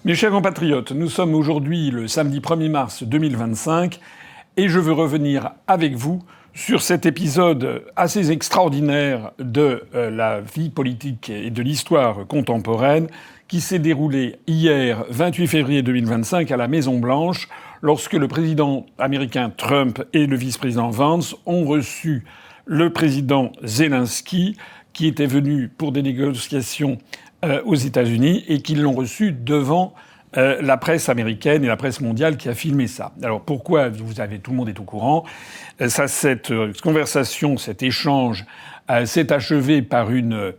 Mes chers compatriotes, nous sommes aujourd'hui le samedi 1er mars 2025 et je veux revenir avec vous sur cet épisode assez extraordinaire de la vie politique et de l'histoire contemporaine qui s'est déroulé hier, 28 février 2025, à la Maison-Blanche, lorsque le président américain Trump et le vice-président Vance ont reçu le président Zelensky, qui était venu pour des négociations aux États-Unis et qu'ils l'ont reçu devant la presse américaine et la presse mondiale qui a filmé ça. Alors pourquoi tout le monde est au courant. Cette conversation, cet échange s'est achevé par une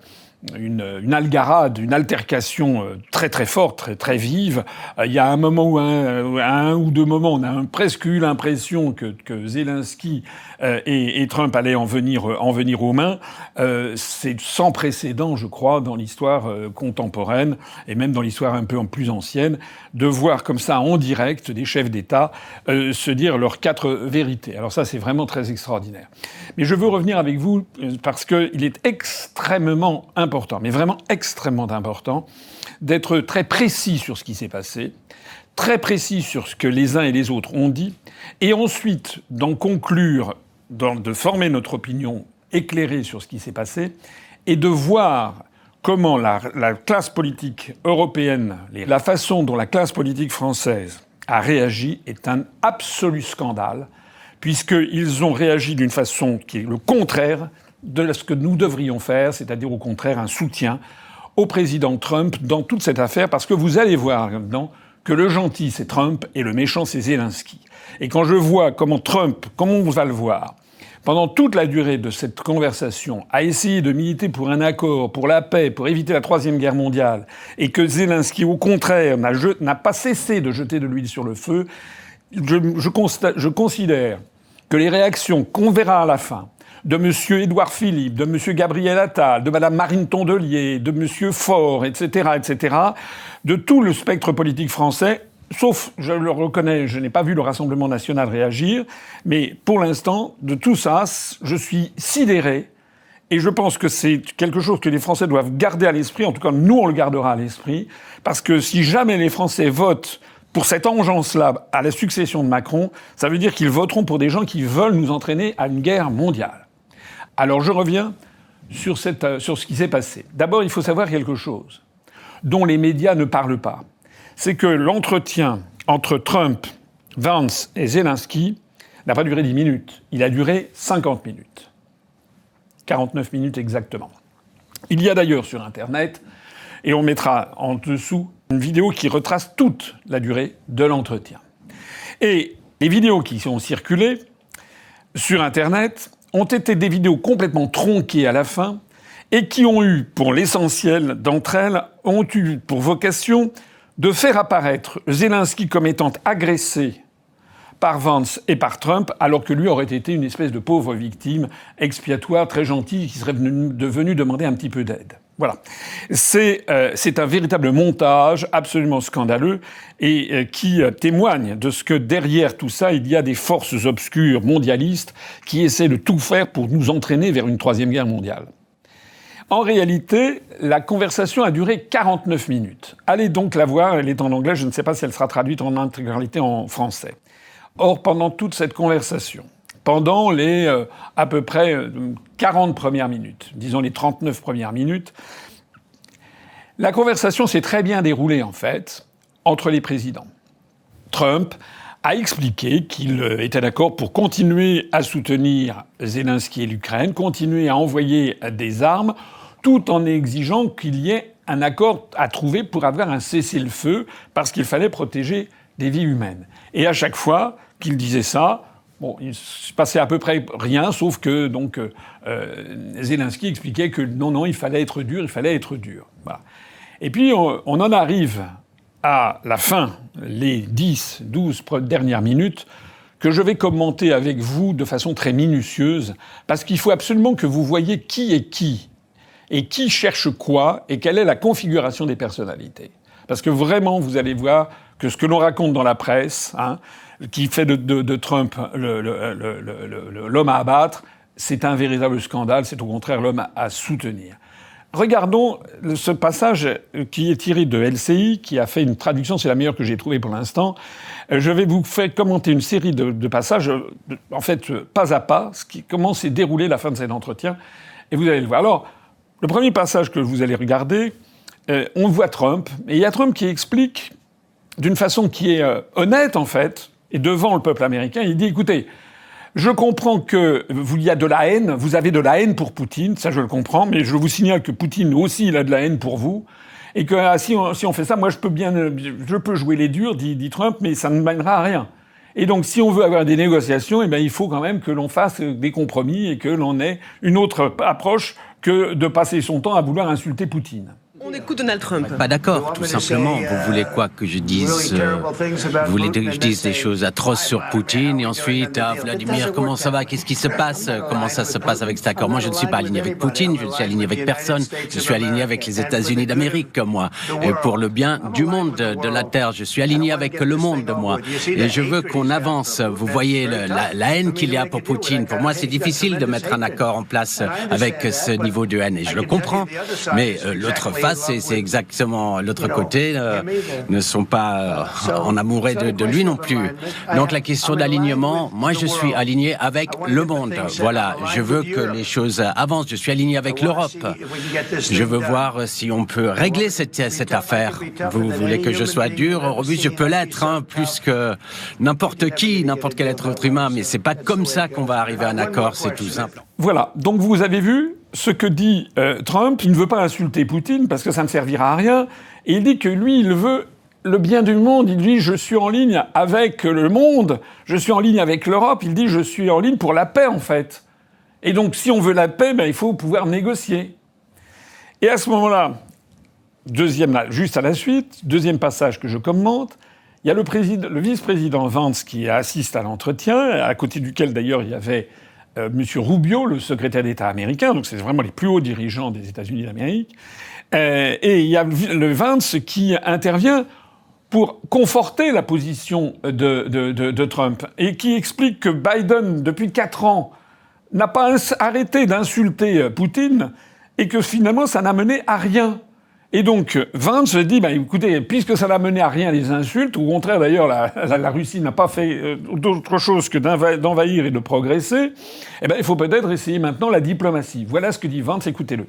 algarade, une altercation très très forte, très très vive. Il y a un moment où, à un ou deux moments, on a presque eu l'impression que Zelensky et Trump allaient en venir aux mains. C'est sans précédent, je crois, dans l'histoire contemporaine et même dans l'histoire un peu plus ancienne, de voir comme ça en direct des chefs d'État se dire leurs quatre vérités. Alors ça, c'est vraiment très extraordinaire. Mais je veux revenir avec vous parce qu'il est extrêmement important, mais vraiment extrêmement important, d'être très précis sur ce qui s'est passé, très précis sur ce que les uns et les autres ont dit, et ensuite d'en conclure, de former notre opinion éclairée sur ce qui s'est passé, et de voir comment la classe politique européenne, la façon dont la classe politique française a réagi est un absolu scandale, puisqu'ils ont réagi d'une façon qui est le contraire de ce que nous devrions faire, c'est-à-dire au contraire un soutien au président Trump dans toute cette affaire, parce que vous allez voir maintenant que le gentil c'est Trump et le méchant c'est Zelensky. Et quand je vois comment Trump, comme on va le voir, pendant toute la durée de cette conversation, a essayé de militer pour un accord, pour la paix, pour éviter la Troisième Guerre mondiale, et que Zelensky, au contraire, n'a pas cessé de jeter de l'huile sur le feu, je considère que les réactions qu'on verra à la fin de M. Édouard Philippe, de M. Gabriel Attal, de Mme Marine Tondelier, de M. Faure, etc., de tout le spectre politique français, sauf, je le reconnais, je n'ai pas vu le Rassemblement national réagir, mais pour l'instant, de tout ça, je suis sidéré, et je pense que c'est quelque chose que les Français doivent garder à l'esprit, en tout cas nous on le gardera à l'esprit, parce que si jamais les Français votent pour cette engeance-là à la succession de Macron, ça veut dire qu'ils voteront pour des gens qui veulent nous entraîner à une guerre mondiale. Alors je reviens sur ce qui s'est passé. D'abord, il faut savoir quelque chose dont les médias ne parlent pas. C'est que l'entretien entre Trump, Vance et Zelensky n'a pas duré 10 minutes. Il a duré 50 minutes. 49 minutes exactement. Il y a d'ailleurs sur Internet, et on mettra en dessous, une vidéo qui retrace toute la durée de l'entretien. Et les vidéos qui ont circulé sur Internet ont été des vidéos complètement tronquées à la fin et qui ont eu, pour l'essentiel d'entre elles, ont eu pour vocation de faire apparaître Zelensky comme étant agressé par Vance et par Trump, alors que lui aurait été une espèce de pauvre victime expiatoire, très gentille, qui serait venu demander un petit peu d'aide. Voilà. C'est un véritable montage absolument scandaleux et qui témoigne de ce que derrière tout ça, il y a des forces obscures mondialistes qui essaient de tout faire pour nous entraîner vers une troisième guerre mondiale. En réalité, la conversation a duré 49 minutes. Allez donc la voir, elle est en anglais, je ne sais pas si elle sera traduite en intégralité en français. Or, pendant toute cette conversation, pendant les à peu près 40 premières minutes, disons les 39 premières minutes, la conversation s'est très bien déroulée, en fait, entre les présidents. Trump a expliqué qu'il était d'accord pour continuer à soutenir Zelensky et l'Ukraine, continuer à envoyer des armes, tout en exigeant qu'il y ait un accord à trouver pour avoir un cessez-le-feu, parce qu'il fallait protéger des vies humaines. Et à chaque fois qu'il disait ça, bon, il se passait à peu près rien, sauf que donc Zelensky expliquait que non, il fallait être dur. Voilà. Et puis on en arrive à la fin, les 10, 12 dernières minutes, que je vais commenter avec vous de façon très minutieuse, parce qu'il faut absolument que vous voyiez qui est qui, et qui cherche quoi, et quelle est la configuration des personnalités. Parce que vraiment, vous allez voir que ce que l'on raconte dans la presse, qui fait de Trump l'homme à abattre, c'est un véritable scandale, c'est au contraire l'homme à soutenir. regardons ce passage qui est tiré de LCI, qui a fait une traduction, c'est la meilleure que j'ai trouvée pour l'instant. Je vais vous faire commenter une série de passages, en fait, pas à pas, comment s'est déroulée la fin de cet entretien, et vous allez le voir. Alors, le premier passage que vous allez regarder, on voit Trump, et il y a Trump qui explique, d'une façon qui est honnête, en fait, et devant le peuple américain, il dit, écoutez, je comprends que il y a de la haine, vous avez de la haine pour Poutine, ça je le comprends, mais je vous signale que Poutine aussi, il a de la haine pour vous, et que si on fait ça, moi je peux jouer les durs, dit Trump, mais ça ne mènera à rien. Et donc si on veut avoir des négociations, eh bien, il faut quand même que l'on fasse des compromis et que l'on ait une autre approche que de passer son temps à vouloir insulter Poutine. On écoute Donald Trump. Pas d'accord, tout simplement. Vous voulez quoi que je dise Vous voulez que je dise des choses atroces sur Poutine et ensuite, Vladimir, comment ça va Qu'est-ce qui se passe Comment ça se passe avec cet accord Moi, je ne suis pas aligné avec Poutine, je ne suis aligné avec personne. Je suis aligné avec les États-Unis d'Amérique, moi. Et pour le bien du monde, de la Terre, je suis aligné avec le monde, moi. Et je veux qu'on avance. Vous voyez la haine qu'il y a pour Poutine. Pour moi, c'est difficile de mettre un accord en place avec ce niveau de haine. Et je le comprends. Mais l'autre face, c'est exactement l'autre côté, ne sont pas en amoureux de lui non plus. Donc la question d'alignement, moi je suis aligné avec le monde. Voilà, je veux que les choses avancent, je suis aligné avec l'Europe. Je veux voir si on peut régler cette affaire. Vous voulez que je sois dur, robuste, je peux l'être, plus que n'importe qui, n'importe quel être humain, mais c'est pas comme ça qu'on va arriver à un accord, c'est tout simple. Voilà, donc vous avez vu ce que dit Trump, il ne veut pas insulter Poutine parce que ça ne servira à rien, et il dit que lui, il veut le bien du monde, il dit « je suis en ligne avec le monde, je suis en ligne avec l'Europe », il dit « je suis en ligne pour la paix, en fait ». Et donc, si on veut la paix, il faut pouvoir négocier. Et à ce moment-là, juste à la suite, deuxième passage que je commente, il y a le vice-président Vance qui assiste à l'entretien, à côté duquel d'ailleurs il y avait M. Rubio, le secrétaire d'État américain, donc c'est vraiment les plus hauts dirigeants des États-Unis d'Amérique. Et il y a le Vance qui intervient pour conforter la position de Trump et qui explique que Biden, depuis 4 ans, n'a pas arrêté d'insulter Poutine et que finalement ça n'a mené à rien. Et donc, Vance dit, écoutez, puisque ça n'a mené à rien les insultes, au contraire d'ailleurs, la Russie n'a pas fait d'autre chose que d'envahir et de progresser, il faut peut-être essayer maintenant la diplomatie. Voilà ce que dit Vance, écoutez-le.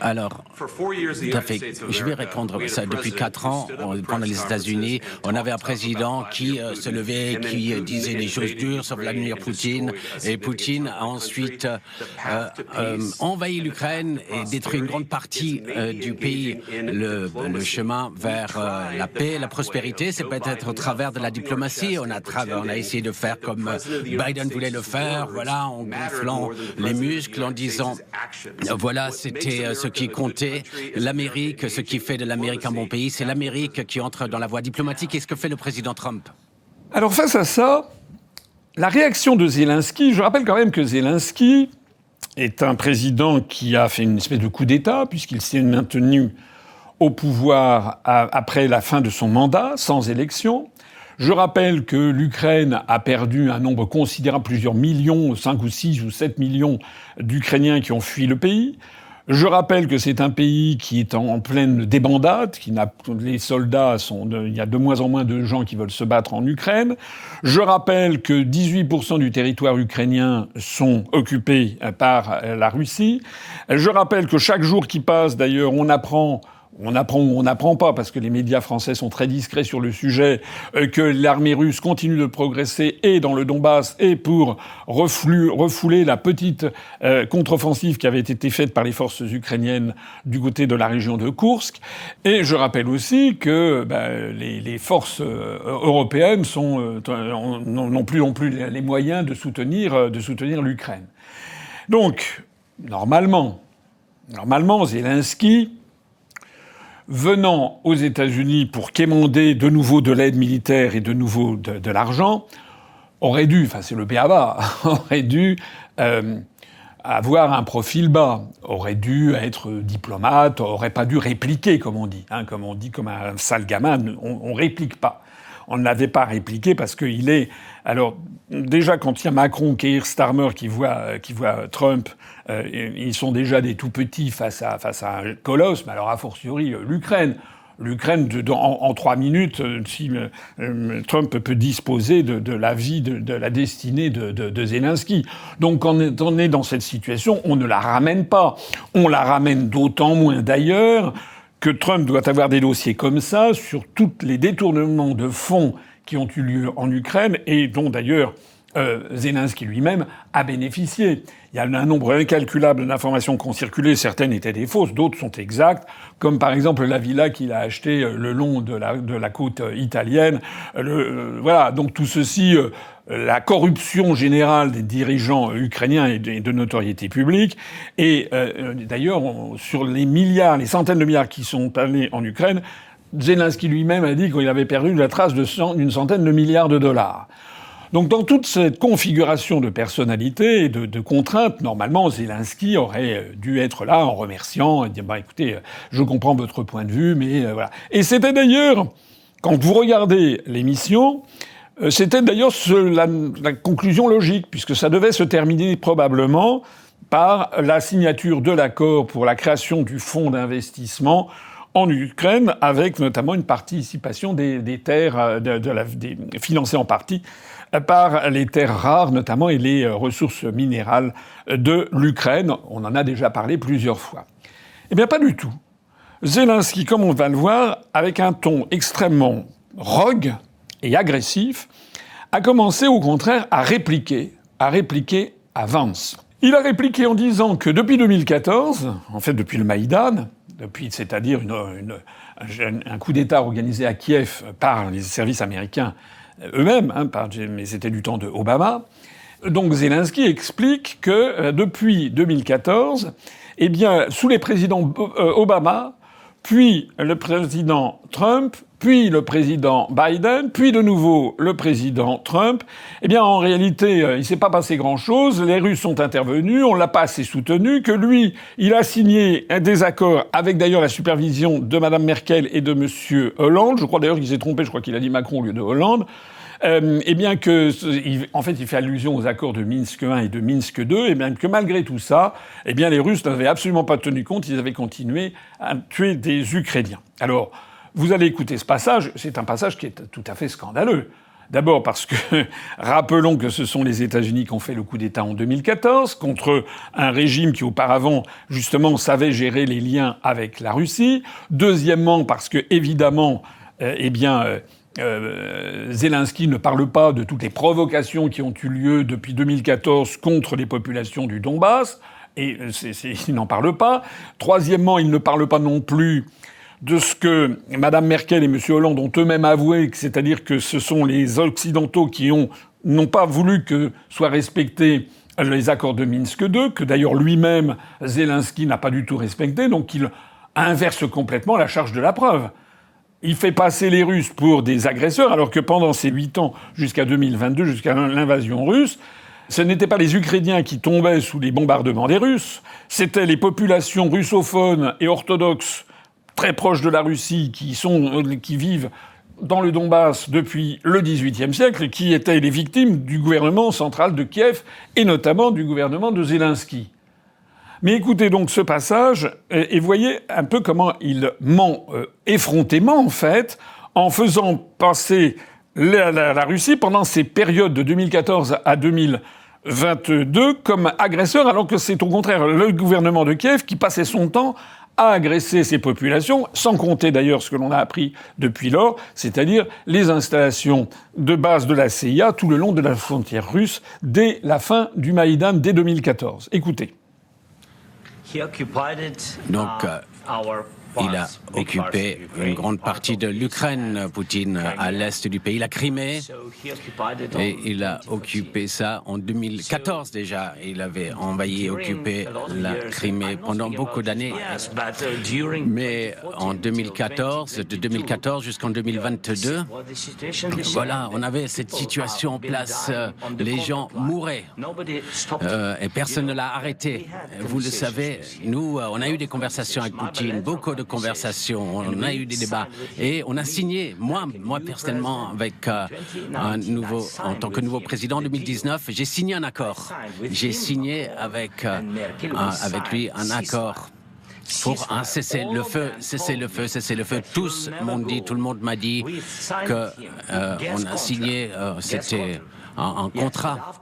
Alors, tout à fait. Je vais répondre à ça. Depuis 4 ans, pendant les États-Unis, on avait un président qui se levait, qui disait des choses dures sur Vladimir Poutine, et Poutine a ensuite envahi l'Ukraine et détruit une grande partie du pays. Le chemin vers la paix et la prospérité, c'est peut-être au travers de la diplomatie. On a essayé de faire comme Biden voulait le faire, voilà, en gonflant les muscles, en disant voilà, c'était ce qui comptait. L'Amérique, ce qui fait de l'Amérique un bon pays, c'est l'Amérique qui entre dans la voie diplomatique. Et ce que fait le président Trump? Alors face à ça, la réaction de Zelensky, je rappelle quand même que Zelensky est un président qui a fait une espèce de coup d'État, puisqu'il s'est maintenu au pouvoir après la fin de son mandat, sans élection. Je rappelle que l'Ukraine a perdu un nombre considérable, plusieurs millions, 5 ou 6 ou 7 millions d'Ukrainiens qui ont fui le pays. Je rappelle que c'est un pays qui est en pleine débandade, les soldats il y a de moins en moins de gens qui veulent se battre en Ukraine. Je rappelle que 18% du territoire ukrainien sont occupés par la Russie. Je rappelle que chaque jour qui passe, d'ailleurs, on apprend ou on n'apprend pas, parce que les médias français sont très discrets sur le sujet, que l'armée russe continue de progresser et dans le Donbass et pour refouler la petite contre-offensive qui avait été faite par les forces ukrainiennes du côté de la région de Koursk. Et je rappelle aussi que les forces européennes n'ont plus les moyens de soutenir l'Ukraine. Donc, normalement, Zelensky, venant aux États-Unis pour quémander de nouveau de l'aide militaire et de nouveau de l'argent, aurait dû, c'est le b.a.-ba, aurait dû avoir un profil bas, aurait dû être diplomate, aurait pas dû répliquer, comme on dit, comme un sale gamin, on réplique pas. on ne l'avait pas répliqué parce qu'il est... Alors, déjà, quand il y a Macron, Keir Starmer qui voit Trump, ils sont déjà des tout-petits face à un colosse, mais alors a fortiori l'Ukraine. L'Ukraine, en 3 minutes, si Trump peut disposer de la vie, de la destinée de Zelensky. Donc, quand on est dans cette situation, on ne la ramène pas. On la ramène d'autant moins, d'ailleurs, que Trump doit avoir des dossiers comme ça sur tous les détournements de fonds qui ont eu lieu en Ukraine et dont, d'ailleurs, Zelensky lui-même a bénéficié. Il y a un nombre incalculable d'informations qui ont circulé. Certaines étaient des fausses, d'autres sont exactes, comme par exemple la villa qu'il a achetée le long de la côte italienne. Voilà, donc tout ceci, la corruption générale des dirigeants ukrainiens est de notoriété publique. Et d'ailleurs, sur les milliards, les centaines de milliards qui sont allés en Ukraine, Zelensky lui-même a dit qu'il avait perdu la trace d'une centaine de milliards de dollars. Donc dans toute cette configuration de personnalité et de contraintes, normalement, Zelensky aurait dû être là en remerciant et dire « écoutez, je comprends votre point de vue, mais voilà ». Et c'était d'ailleurs, quand vous regardez l'émission, c'était d'ailleurs la conclusion logique, puisque ça devait se terminer probablement par la signature de l'accord pour la création du fonds d'investissement en Ukraine, avec notamment une participation des terres financées en partie par les terres rares, notamment, et les ressources minérales de l'Ukraine. On en a déjà parlé plusieurs fois. Eh bien, pas du tout. Zelensky, comme on va le voir, avec un ton extrêmement rogue et agressif, a commencé au contraire à répliquer à Vance. Il a répliqué en disant que depuis 2014, en fait depuis le Maïdan, c'est-à-dire un coup d'État organisé à Kiev par les services américains eux-mêmes, mais c'était du temps de Obama. Donc Zelensky explique que depuis 2014, eh bien, sous les présidents Obama, puis le président Trump, puis le président Biden, puis de nouveau le président Trump, eh bien, en réalité, il s'est pas passé grand-chose. Les Russes sont intervenus, on l'a pas assez soutenu, que lui, il a signé un désaccord avec d'ailleurs la supervision de Madame Merkel et de Monsieur Hollande. Je crois d'ailleurs qu'il s'est trompé, je crois qu'il a dit Macron au lieu de Hollande. Et bien que, en fait, il fait allusion aux accords de Minsk I et de Minsk II, et bien que malgré tout ça, eh bien, les Russes n'avaient absolument pas tenu compte, ils avaient continué à tuer des Ukrainiens. Alors, vous allez écouter ce passage, c'est un passage qui est tout à fait scandaleux. D'abord parce que, rappelons que ce sont les États-Unis qui ont fait le coup d'État en 2014 contre un régime qui auparavant, justement, savait gérer les liens avec la Russie. Deuxièmement, parce que, évidemment, Zelensky ne parle pas de toutes les provocations qui ont eu lieu depuis 2014 contre les populations du Donbass, et il n'en parle pas. Troisièmement, il ne parle pas non plus de ce que Mme Merkel et M. Hollande ont eux-mêmes avoué, c'est-à-dire que ce sont les Occidentaux qui n'ont pas voulu que soient respectés les accords de Minsk II, que d'ailleurs lui-même, Zelensky n'a pas du tout respecté, donc il inverse complètement la charge de la preuve. Il fait passer les Russes pour des agresseurs, alors que pendant ces 8 ans, jusqu'à 2022, jusqu'à l'invasion russe, ce n'étaient pas les Ukrainiens qui tombaient sous les bombardements des Russes, c'était les populations russophones et orthodoxes très proches de la Russie qui vivent dans le Donbass depuis le XVIIIe siècle, qui étaient les victimes du gouvernement central de Kiev et notamment du gouvernement de Zelensky. Mais écoutez donc ce passage et voyez un peu comment il ment effrontément, en fait, en faisant passer la Russie pendant ces périodes de 2014 à 2022 comme agresseur, alors que c'est au contraire le gouvernement de Kiev qui passait son temps à agresser ces populations, sans compter d'ailleurs ce que l'on a appris depuis lors, c'est-à-dire les installations de base de la CIA tout le long de la frontière russe dès la fin du Maïdan, dès 2014. Écoutez. Donc, il a occupé une grande partie de l'Ukraine, Poutine, à l'est du pays, la Crimée. Et il a occupé ça en 2014 déjà. Il avait envahi et occupé la Crimée pendant beaucoup d'années. Mais en 2014, de 2014 jusqu'en 2022, voilà, on avait cette situation en place. Les gens mouraient et personne ne l'a arrêté. Vous le savez, nous, on a eu des conversations avec Poutine, beaucoup de conversations, on a eu des débats et on a signé, moi personnellement, avec en tant que nouveau président en 2019, j'ai signé un accord. J'ai signé avec lui un accord pour un cessez-le-feu. Tout le monde m'a dit que on a signé, c'était un contrat,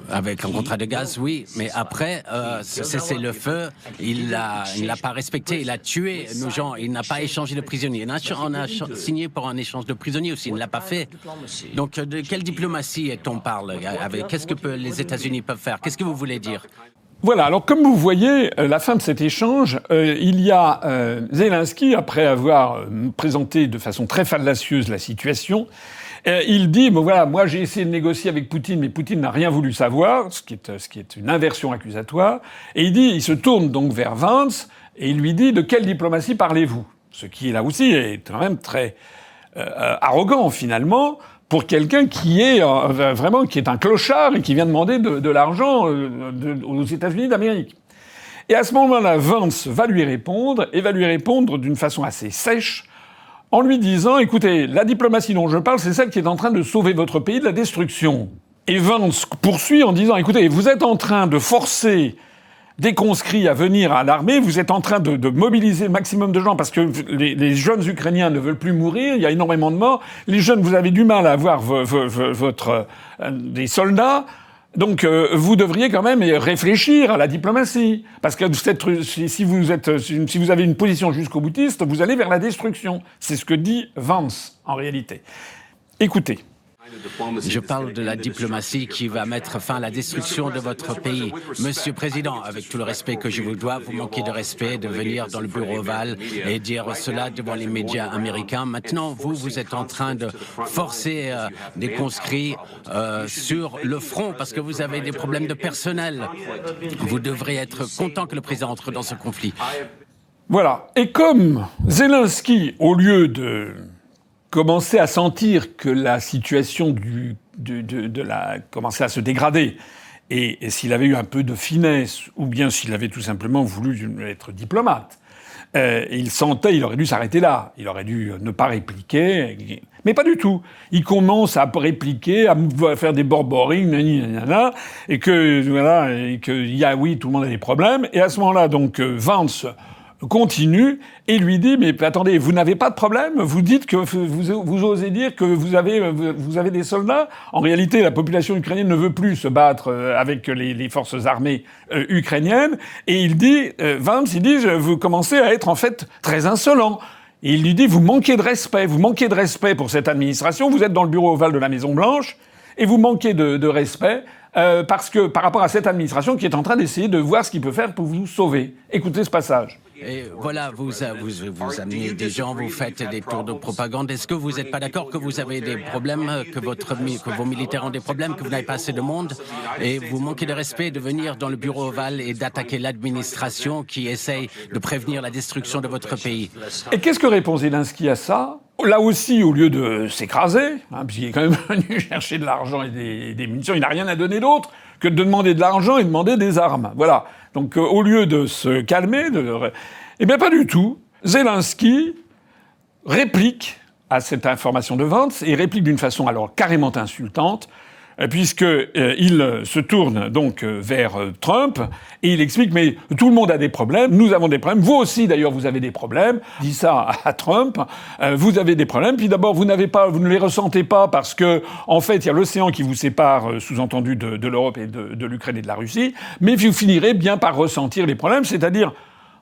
avec un contrat de gaz, oui, mais après, ce cessez-le-feu, il l'a pas respecté, il a tué nos gens, il n'a pas échangé de prisonniers. On a signé pour un échange de prisonniers aussi, il ne l'a pas fait. Donc, de quelle diplomatie est-on parle? Qu'est-ce que les États-Unis peuvent faire? Qu'est-ce que vous voulez dire? Voilà, alors comme vous voyez, la fin de cet échange, il y a Zelensky, après avoir présenté de façon très fallacieuse la situation, il dit, bon voilà, moi j'ai essayé de négocier avec Poutine, mais Poutine n'a rien voulu savoir, ce qui est une inversion accusatoire, et il se tourne donc vers Vance, et il lui dit, de quelle diplomatie parlez-vous? Ce qui, là aussi, est quand même très arrogant, finalement, pour quelqu'un qui est vraiment qui est un clochard et qui vient demander de l'argent aux États-Unis d'Amérique. Et à ce moment-là, Vance va lui répondre d'une façon assez sèche, en lui disant, écoutez, la diplomatie dont je parle, c'est celle qui est en train de sauver votre pays de la destruction. Et Vance poursuit en disant, écoutez, vous êtes en train de forcer des conscrits à venir à l'armée, vous êtes en train de mobiliser le maximum de gens parce que les jeunes Ukrainiens ne veulent plus mourir, il y a énormément de morts. Les jeunes, vous avez du mal à avoir des soldats. Donc, vous devriez quand même réfléchir à la diplomatie. Parce que si vous avez une position jusqu'au boutiste, vous allez vers la destruction. C'est ce que dit Vance, en réalité. Écoutez. Je parle de la diplomatie qui va mettre fin à la destruction de votre pays. Monsieur le Président, avec tout le respect que je vous dois, vous manquez de respect de venir dans le bureau ovale et dire cela devant les médias américains. Maintenant, vous êtes en train de forcer des conscrits sur le front parce que vous avez des problèmes de personnel. Vous devrez être content que le président entre dans ce conflit. Voilà. Et comme Zelensky, au lieu de commençait à sentir que la situation commençait à se dégrader, et s'il avait eu un peu de finesse, ou bien s'il avait tout simplement voulu être diplomate, il aurait dû s'arrêter là. Il aurait dû ne pas répliquer, mais pas du tout. Il commence à répliquer, à faire des borborings, et oui, tout le monde a des problèmes. Et à ce moment-là, donc, Vance continue et lui dit, mais attendez, vous n'avez pas de problème? Vous dites que vous osez dire que vous avez des soldats? En réalité, la population ukrainienne ne veut plus se battre avec les forces armées ukrainiennes. Et il dit, Vance, vous commencez à être en fait très insolent. Et il lui dit, vous manquez de respect pour cette administration. Vous êtes dans le bureau ovale de la Maison-Blanche et vous manquez de respect. Parce que par rapport à cette administration qui est en train d'essayer de voir ce qu'il peut faire pour vous sauver. Écoutez ce passage. Et voilà, vous amenez des gens, vous faites des tours de propagande. Est-ce que vous n'êtes pas d'accord que vous avez des problèmes, que vos militaires ont des problèmes, que vous n'avez pas assez de monde, et vous manquez de respect de venir dans le bureau ovale et d'attaquer l'administration qui essaye de prévenir la destruction de votre pays? Et qu'est-ce que répond Zelensky à ça? Là aussi, au lieu de s'écraser, puisqu'il est quand même venu chercher de l'argent et des munitions, il n'a rien à donner d'autre que de demander de l'argent et de demander des armes. Voilà. Donc, au lieu de se calmer, eh bien, pas du tout. Zelensky réplique à cette information de Vance et réplique d'une façon alors carrément insultante, puisqu'il se tourne donc vers Trump et il explique, mais tout le monde a des problèmes, nous avons des problèmes, vous aussi d'ailleurs vous avez des problèmes, il dit ça à Trump, vous avez des problèmes, puis d'abord vous ne les ressentez pas parce que en fait il y a l'océan qui vous sépare, sous-entendu de l'Europe et de l'Ukraine et de la Russie, mais vous finirez bien par ressentir les problèmes, c'est-à-dire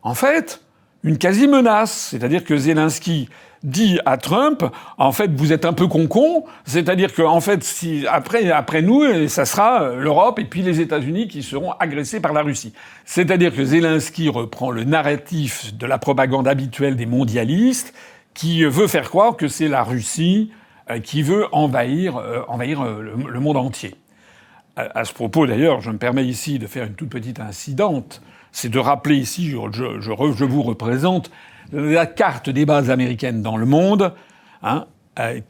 en fait une quasi-menace, c'est-à-dire que Zelensky dit à Trump, en fait, vous êtes un peu con-con, c'est-à-dire que, en fait, si, après nous, ça sera l'Europe et puis les États-Unis qui seront agressés par la Russie. C'est-à-dire que Zelensky reprend le narratif de la propagande habituelle des mondialistes, qui veut faire croire que c'est la Russie qui veut envahir le monde entier. À ce propos, d'ailleurs, je me permets ici de faire une toute petite incidente, c'est de rappeler ici, je vous représente la carte des bases américaines dans le monde, il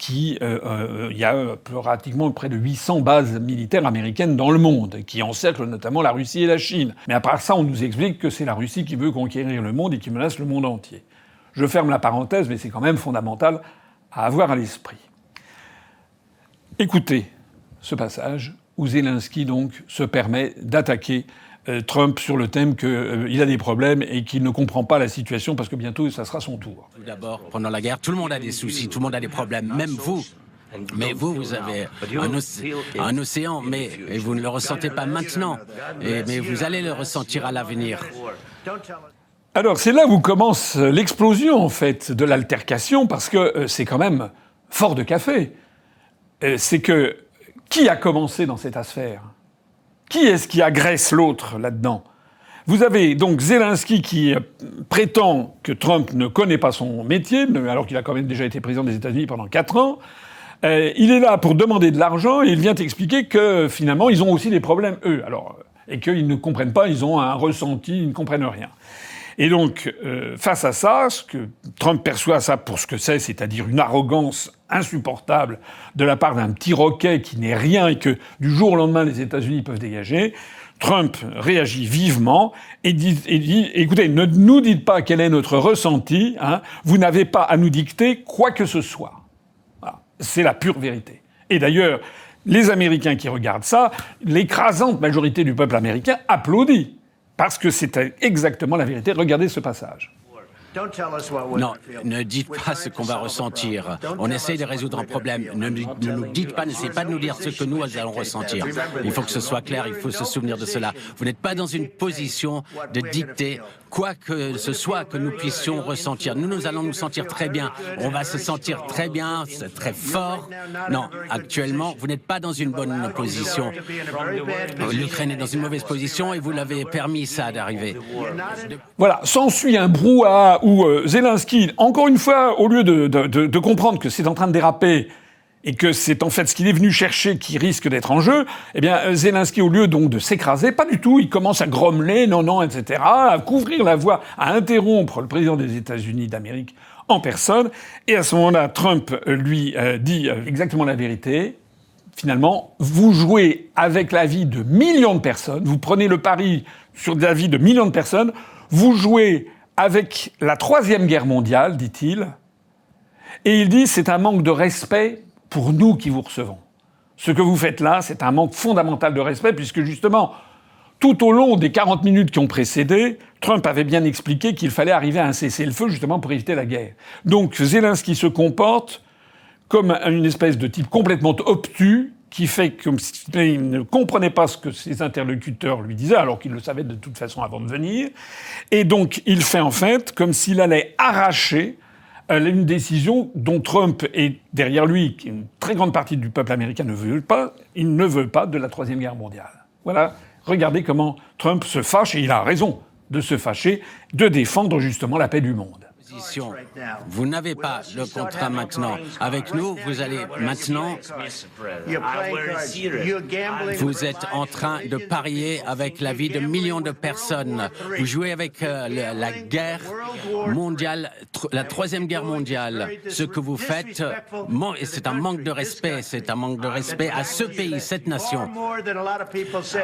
y a pratiquement près de 800 bases militaires américaines dans le monde, qui encerclent notamment la Russie et la Chine. Mais à part ça, on nous explique que c'est la Russie qui veut conquérir le monde et qui menace le monde entier. Je ferme la parenthèse, mais c'est quand même fondamental à avoir à l'esprit. Écoutez ce passage où Zelensky donc se permet d'attaquer Trump sur le thème qu'il a des problèmes et qu'il ne comprend pas la situation parce que bientôt ça sera son tour. Tout d'abord, pendant la guerre, tout le monde a des soucis, tout le monde a des problèmes, même vous. Mais vous avez un océan, mais vous ne le ressentez pas maintenant. Mais vous allez le ressentir à l'avenir. Alors c'est là où commence l'explosion en fait de l'altercation parce que c'est quand même fort de café. C'est que qui a commencé dans cette affaire ? Qui est-ce qui agresse l'autre là-dedans ? Vous avez donc Zelensky qui prétend que Trump ne connaît pas son métier, alors qu'il a quand même déjà été président des États-Unis pendant 4 ans. Il est là pour demander de l'argent et il vient expliquer que finalement ils ont aussi des problèmes eux. Et qu'ils ne comprennent pas, ils ont un ressenti, ils ne comprennent rien. Et donc, face à ça, ce que Trump perçoit ça pour ce que c'est, c'est-à-dire une arrogance insupportable de la part d'un petit roquet qui n'est rien et que du jour au lendemain les États-Unis peuvent dégager, Trump réagit vivement et dit écoutez, ne nous dites pas quel est notre ressenti, hein, vous n'avez pas à nous dicter quoi que ce soit. Voilà. C'est la pure vérité. Et d'ailleurs, les Américains qui regardent ça, l'écrasante majorité du peuple américain applaudit. Parce que c'est exactement la vérité. Regardez ce passage. Non, ne dites pas ce qu'on va ressentir. On essaye de résoudre un problème. Ne nous dites pas, n'essayez pas de nous dire ce que nous allons ressentir. Il faut que ce soit clair, il faut se souvenir de cela. Vous n'êtes pas dans une position de dicter quoi que ce soit que nous puissions ressentir. Nous allons nous sentir très bien. On va se sentir très bien, très fort. Non, actuellement, vous n'êtes pas dans une bonne position. L'Ukraine est dans une mauvaise position et vous l'avez permis ça d'arriver. Voilà, s'ensuit un brouhaha où Zelensky, encore une fois, au lieu de comprendre que c'est en train de déraper et que c'est en fait ce qu'il est venu chercher qui risque d'être en jeu, eh bien Zelensky, au lieu donc de s'écraser, pas du tout, il commence à grommeler, non, etc., à couvrir la voie, à interrompre le président des États-Unis d'Amérique en personne. Et à ce moment-là, Trump lui dit exactement la vérité. Finalement, vous jouez avec la vie de millions de personnes, vous prenez le pari sur la vie de millions de personnes, vous jouez avec la Troisième Guerre mondiale, dit-il, et il dit c'est un manque de respect pour nous qui vous recevons. Ce que vous faites là, c'est un manque fondamental de respect, puisque justement, tout au long des 40 minutes qui ont précédé, Trump avait bien expliqué qu'il fallait arriver à un cessez-le-feu justement pour éviter la guerre. Donc Zelensky se comporte comme une espèce de type complètement obtus, qui fait comme s'il ne comprenait pas ce que ses interlocuteurs lui disaient, alors qu'il le savait de toute façon avant de venir. Et donc, il fait en fait comme s'il allait arracher une décision dont Trump est derrière lui, qu'une très grande partie du peuple américain ne veut pas. Il ne veut pas de la Troisième Guerre mondiale. Voilà. Regardez comment Trump se fâche, et il a raison de se fâcher, de défendre justement la paix du monde. Vous n'avez pas le contrat maintenant. Avec nous, vous allez maintenant... Vous êtes en train de parier avec la vie de millions de personnes. Vous jouez avec la guerre mondiale, la Troisième Guerre mondiale. Ce que vous faites, c'est un manque de respect. C'est un manque de respect à ce pays, cette nation.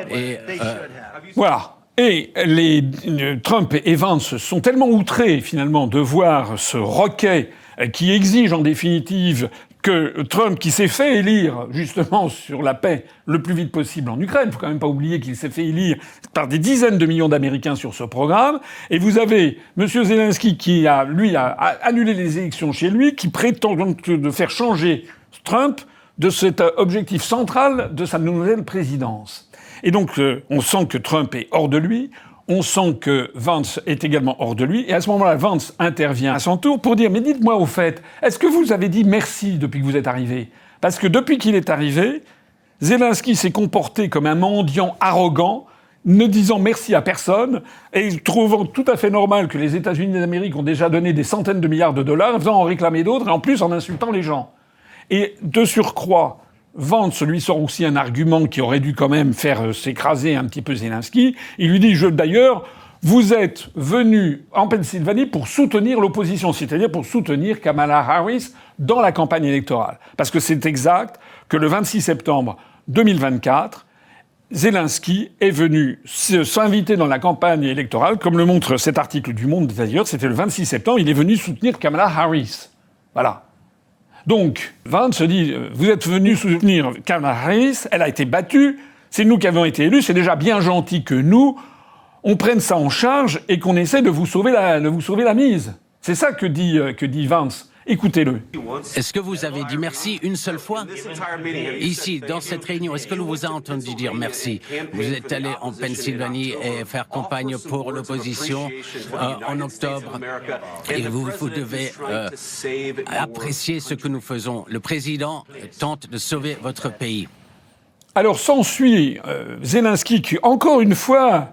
Et voilà. Et Trump et Vance sont tellement outrés, finalement, de voir ce roquet qui exige, en définitive, que Trump, qui s'est fait élire, justement, sur la paix le plus vite possible en Ukraine, il faut quand même pas oublier qu'il s'est fait élire par des dizaines de millions d'Américains sur ce programme, et vous avez M. Zelensky qui a annulé les élections chez lui, qui prétend donc de faire changer Trump de cet objectif central de sa nouvelle présidence. Et donc, on sent que Trump est hors de lui, on sent que Vance est également hors de lui, et à ce moment-là, Vance intervient à son tour pour dire « Mais dites-moi au fait, est-ce que vous avez dit merci depuis que vous êtes arrivé ?» Parce que depuis qu'il est arrivé, Zelensky s'est comporté comme un mendiant arrogant, ne disant merci à personne, et trouvant tout à fait normal que les États-Unis d'Amérique ont déjà donné des centaines de milliards de dollars, en faisant en réclamer d'autres, et en plus en insultant les gens. Et de surcroît, Vance lui sort aussi un argument qui aurait dû quand même faire s'écraser un petit peu Zelensky. Il lui dit, d'ailleurs, vous êtes venu en Pennsylvanie pour soutenir l'opposition, c'est-à-dire pour soutenir Kamala Harris dans la campagne électorale. Parce que c'est exact que le 26 septembre 2024, Zelensky est venu s'inviter dans la campagne électorale, comme le montre cet article du Monde d'ailleurs, c'était le 26 septembre, il est venu soutenir Kamala Harris. Voilà. Donc, Vance se dit, vous êtes venu soutenir Kamala Harris, elle a été battue, c'est nous qui avons été élus, c'est déjà bien gentil que nous, on prenne ça en charge et qu'on essaie de vous sauver la mise. C'est ça que dit Vance. Écoutez-le. Est-ce que vous avez dit merci une seule fois? Ici, dans cette réunion, est-ce que l'on vous a entendu dire merci? Vous êtes allé en Pennsylvanie et faire campagne pour l'opposition en octobre. Et vous devez apprécier ce que nous faisons. Le président tente de sauver votre pays. Alors s'ensuit Zelensky qui, encore une fois,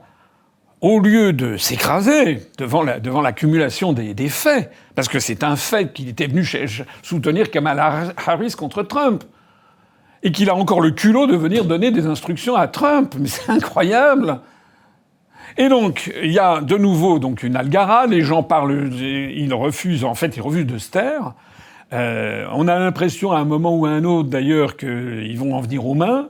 au lieu de s'écraser devant l'accumulation des faits, parce que c'est un fait qu'il était venu soutenir Kamala Harris contre Trump, et qu'il a encore le culot de venir donner des instructions à Trump, mais c'est incroyable. Et donc, il y a de nouveau donc une algarade, les gens parlent, ils refusent de se taire. On a l'impression à un moment ou à un autre d'ailleurs qu'ils vont en venir aux mains.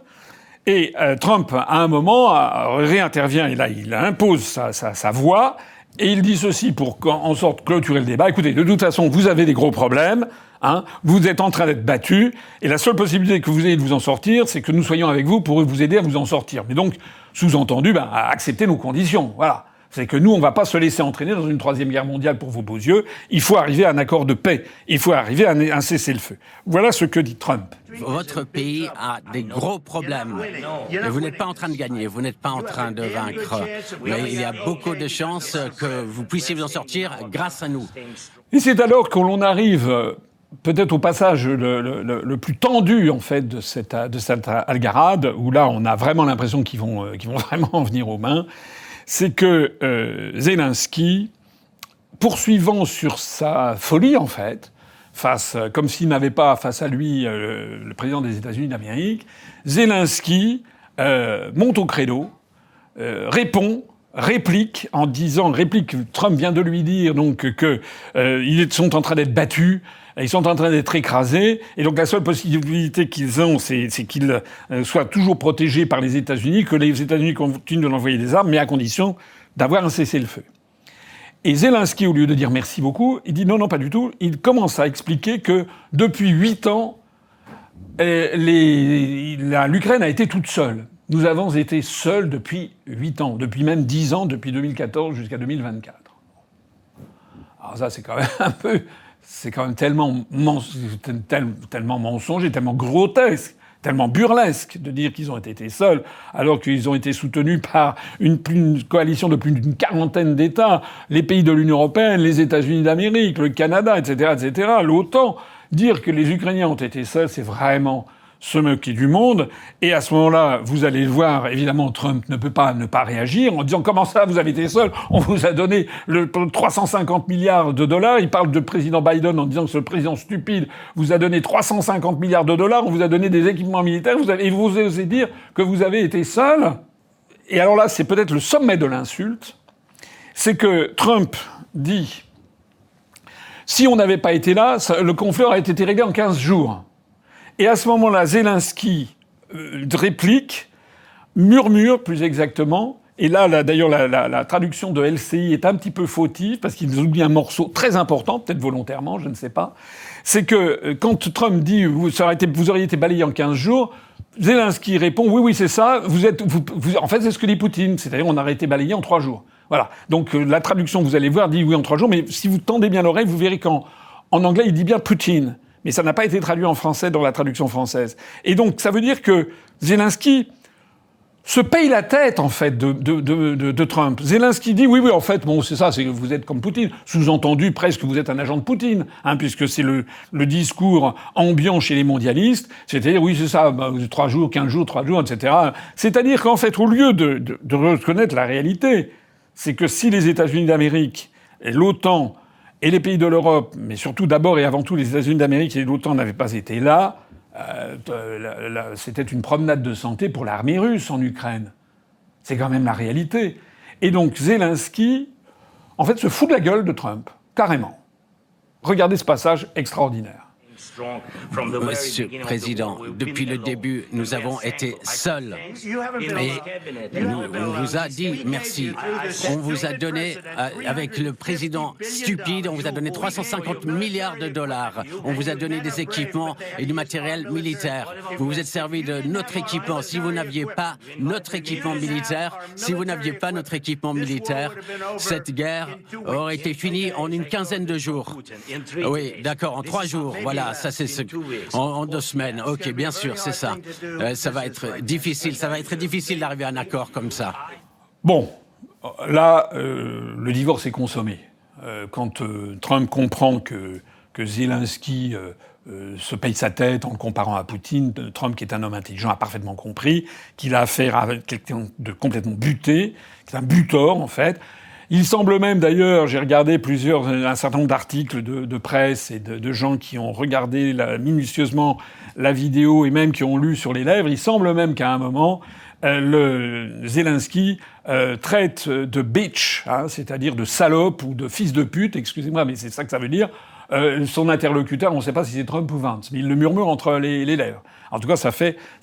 Et Trump, à un moment, réintervient, et là, il impose sa voix, et il dit ceci pour en sorte clôturer le débat. Écoutez, de toute façon, vous avez des gros problèmes, hein, vous êtes en train d'être battus, et la seule possibilité que vous ayez de vous en sortir, c'est que nous soyons avec vous pour vous aider à vous en sortir. Mais donc, sous-entendu, acceptez nos conditions, voilà. C'est que nous, on va pas se laisser entraîner dans une troisième guerre mondiale pour vos beaux yeux. Il faut arriver à un accord de paix. Il faut arriver à un cessez-le-feu. Voilà ce que dit Trump. Votre pays a des gros problèmes. Mais vous n'êtes pas en train de gagner, vous n'êtes pas en train de vaincre. Mais il y a beaucoup de chances que vous puissiez vous en sortir grâce à nous. Et c'est alors que l'on arrive peut-être au passage le plus tendu, en fait, de cette algarade, où là, on a vraiment l'impression qu'ils vont vraiment en venir aux mains. C'est que Zelensky, poursuivant sur sa folie, en fait, comme s'il n'avait pas face à lui le président des États-Unis d'Amérique, Zelensky monte au credo, réplique en disant, Trump vient de lui dire donc ils sont en train d'être battus, ils sont en train d'être écrasés, et donc la seule possibilité qu'ils ont, c'est qu'ils soient toujours protégés par les États-Unis, que les États-Unis continuent de l'envoyer des armes, mais à condition d'avoir un cessez-le-feu. Et Zelensky, au lieu de dire merci beaucoup, il dit non, pas du tout. Il commence à expliquer que depuis 8 ans, l'Ukraine a été toute seule. Nous avons été seuls depuis 8 ans, depuis même 10 ans, depuis 2014 jusqu'à 2024. Alors ça, c'est quand même c'est quand même tellement mensonger, tellement grotesque, tellement burlesque de dire qu'ils ont été seuls, alors qu'ils ont été soutenus par une coalition de plus d'une quarantaine d'États, les pays de l'Union européenne, les États-Unis d'Amérique, le Canada, etc., l'OTAN. Dire que les Ukrainiens ont été seuls, c'est vraiment se moquer du monde. Et à ce moment-là, vous allez le voir, évidemment, Trump ne peut pas ne pas réagir en disant « Comment ça, vous avez été seul ? On vous a donné 350 milliards de dollars. » Il parle de président Biden en disant que ce président stupide vous a donné 350 milliards de dollars. On vous a donné des équipements militaires. Et vous osez dire que vous avez été seul ? Et alors là, c'est peut-être le sommet de l'insulte. C'est que Trump dit « Si on n'avait pas été là, le conflit aurait été réglé en 15 jours. » Et à ce moment-là, Zelensky murmure plus exactement, et là d'ailleurs la traduction de LCI est un petit peu fautive, parce qu'ils oublient un morceau très important, peut-être volontairement, je ne sais pas, c'est que quand Trump dit « vous auriez été balayé en 15 jours », Zelensky répond « Oui, c'est ça, en fait c'est ce que dit Poutine, c'est-à-dire on aurait été balayé en 3 jours ». Voilà, donc la traduction, vous allez voir, dit « oui en 3 jours », mais si vous tendez bien l'oreille, vous verrez qu'en anglais il dit bien « Poutine ». Mais ça n'a pas été traduit en français dans la traduction française. Et donc, ça veut dire que Zelensky se paye la tête, en fait, de Trump. Zelensky dit, oui, en fait, bon, c'est ça, c'est que vous êtes comme Poutine. Sous-entendu, presque, vous êtes un agent de Poutine, hein, puisque c'est le discours ambiant chez les mondialistes. C'est-à-dire, oui, c'est ça, 3 jours, 15 jours, 3 jours, etc. C'est-à-dire qu'en fait, au lieu de reconnaître la réalité, c'est que si les États-Unis d'Amérique et l'OTAN et les pays de l'Europe, mais surtout d'abord et avant tout les États-Unis d'Amérique et l'OTAN n'avaient pas été là, c'était une promenade de santé pour l'armée russe en Ukraine. C'est quand même la réalité. Et donc Zelensky, en fait, se fout de la gueule de Trump, carrément. Regardez ce passage extraordinaire. Monsieur le Président, depuis le début, nous avons été seuls. Et on vous a dit merci. On vous a donné, avec le président stupide, on vous a donné 350 milliards de dollars. On vous a donné des équipements et du matériel militaire. Vous vous êtes servi de notre équipement. Si vous n'aviez pas notre équipement militaire, cette guerre aurait été finie en une quinzaine de jours. Oui, d'accord, en 3 jours. Voilà, ça c'est en 2 semaines. Ok, bien sûr, c'est ça. Ça va être difficile d'arriver à un accord comme ça. Bon, là, le divorce est consommé. Quand Trump comprend que Zelensky se paye sa tête en le comparant à Poutine, Trump, qui est un homme intelligent, a parfaitement compris qu'il a affaire à quelqu'un de complètement buté, c'est un butor en fait. Il semble même d'ailleurs, j'ai regardé un certain nombre d'articles de presse et de gens qui ont regardé minutieusement la vidéo et même qui ont lu sur les lèvres, il semble même qu'à un moment, le Zelensky traite de bitch, c'est-à-dire de salope ou de fils de pute, excusez-moi, mais c'est ça que ça veut dire, son interlocuteur, on ne sait pas si c'est Trump ou Vance, mais il le murmure entre les lèvres. En tout cas, ça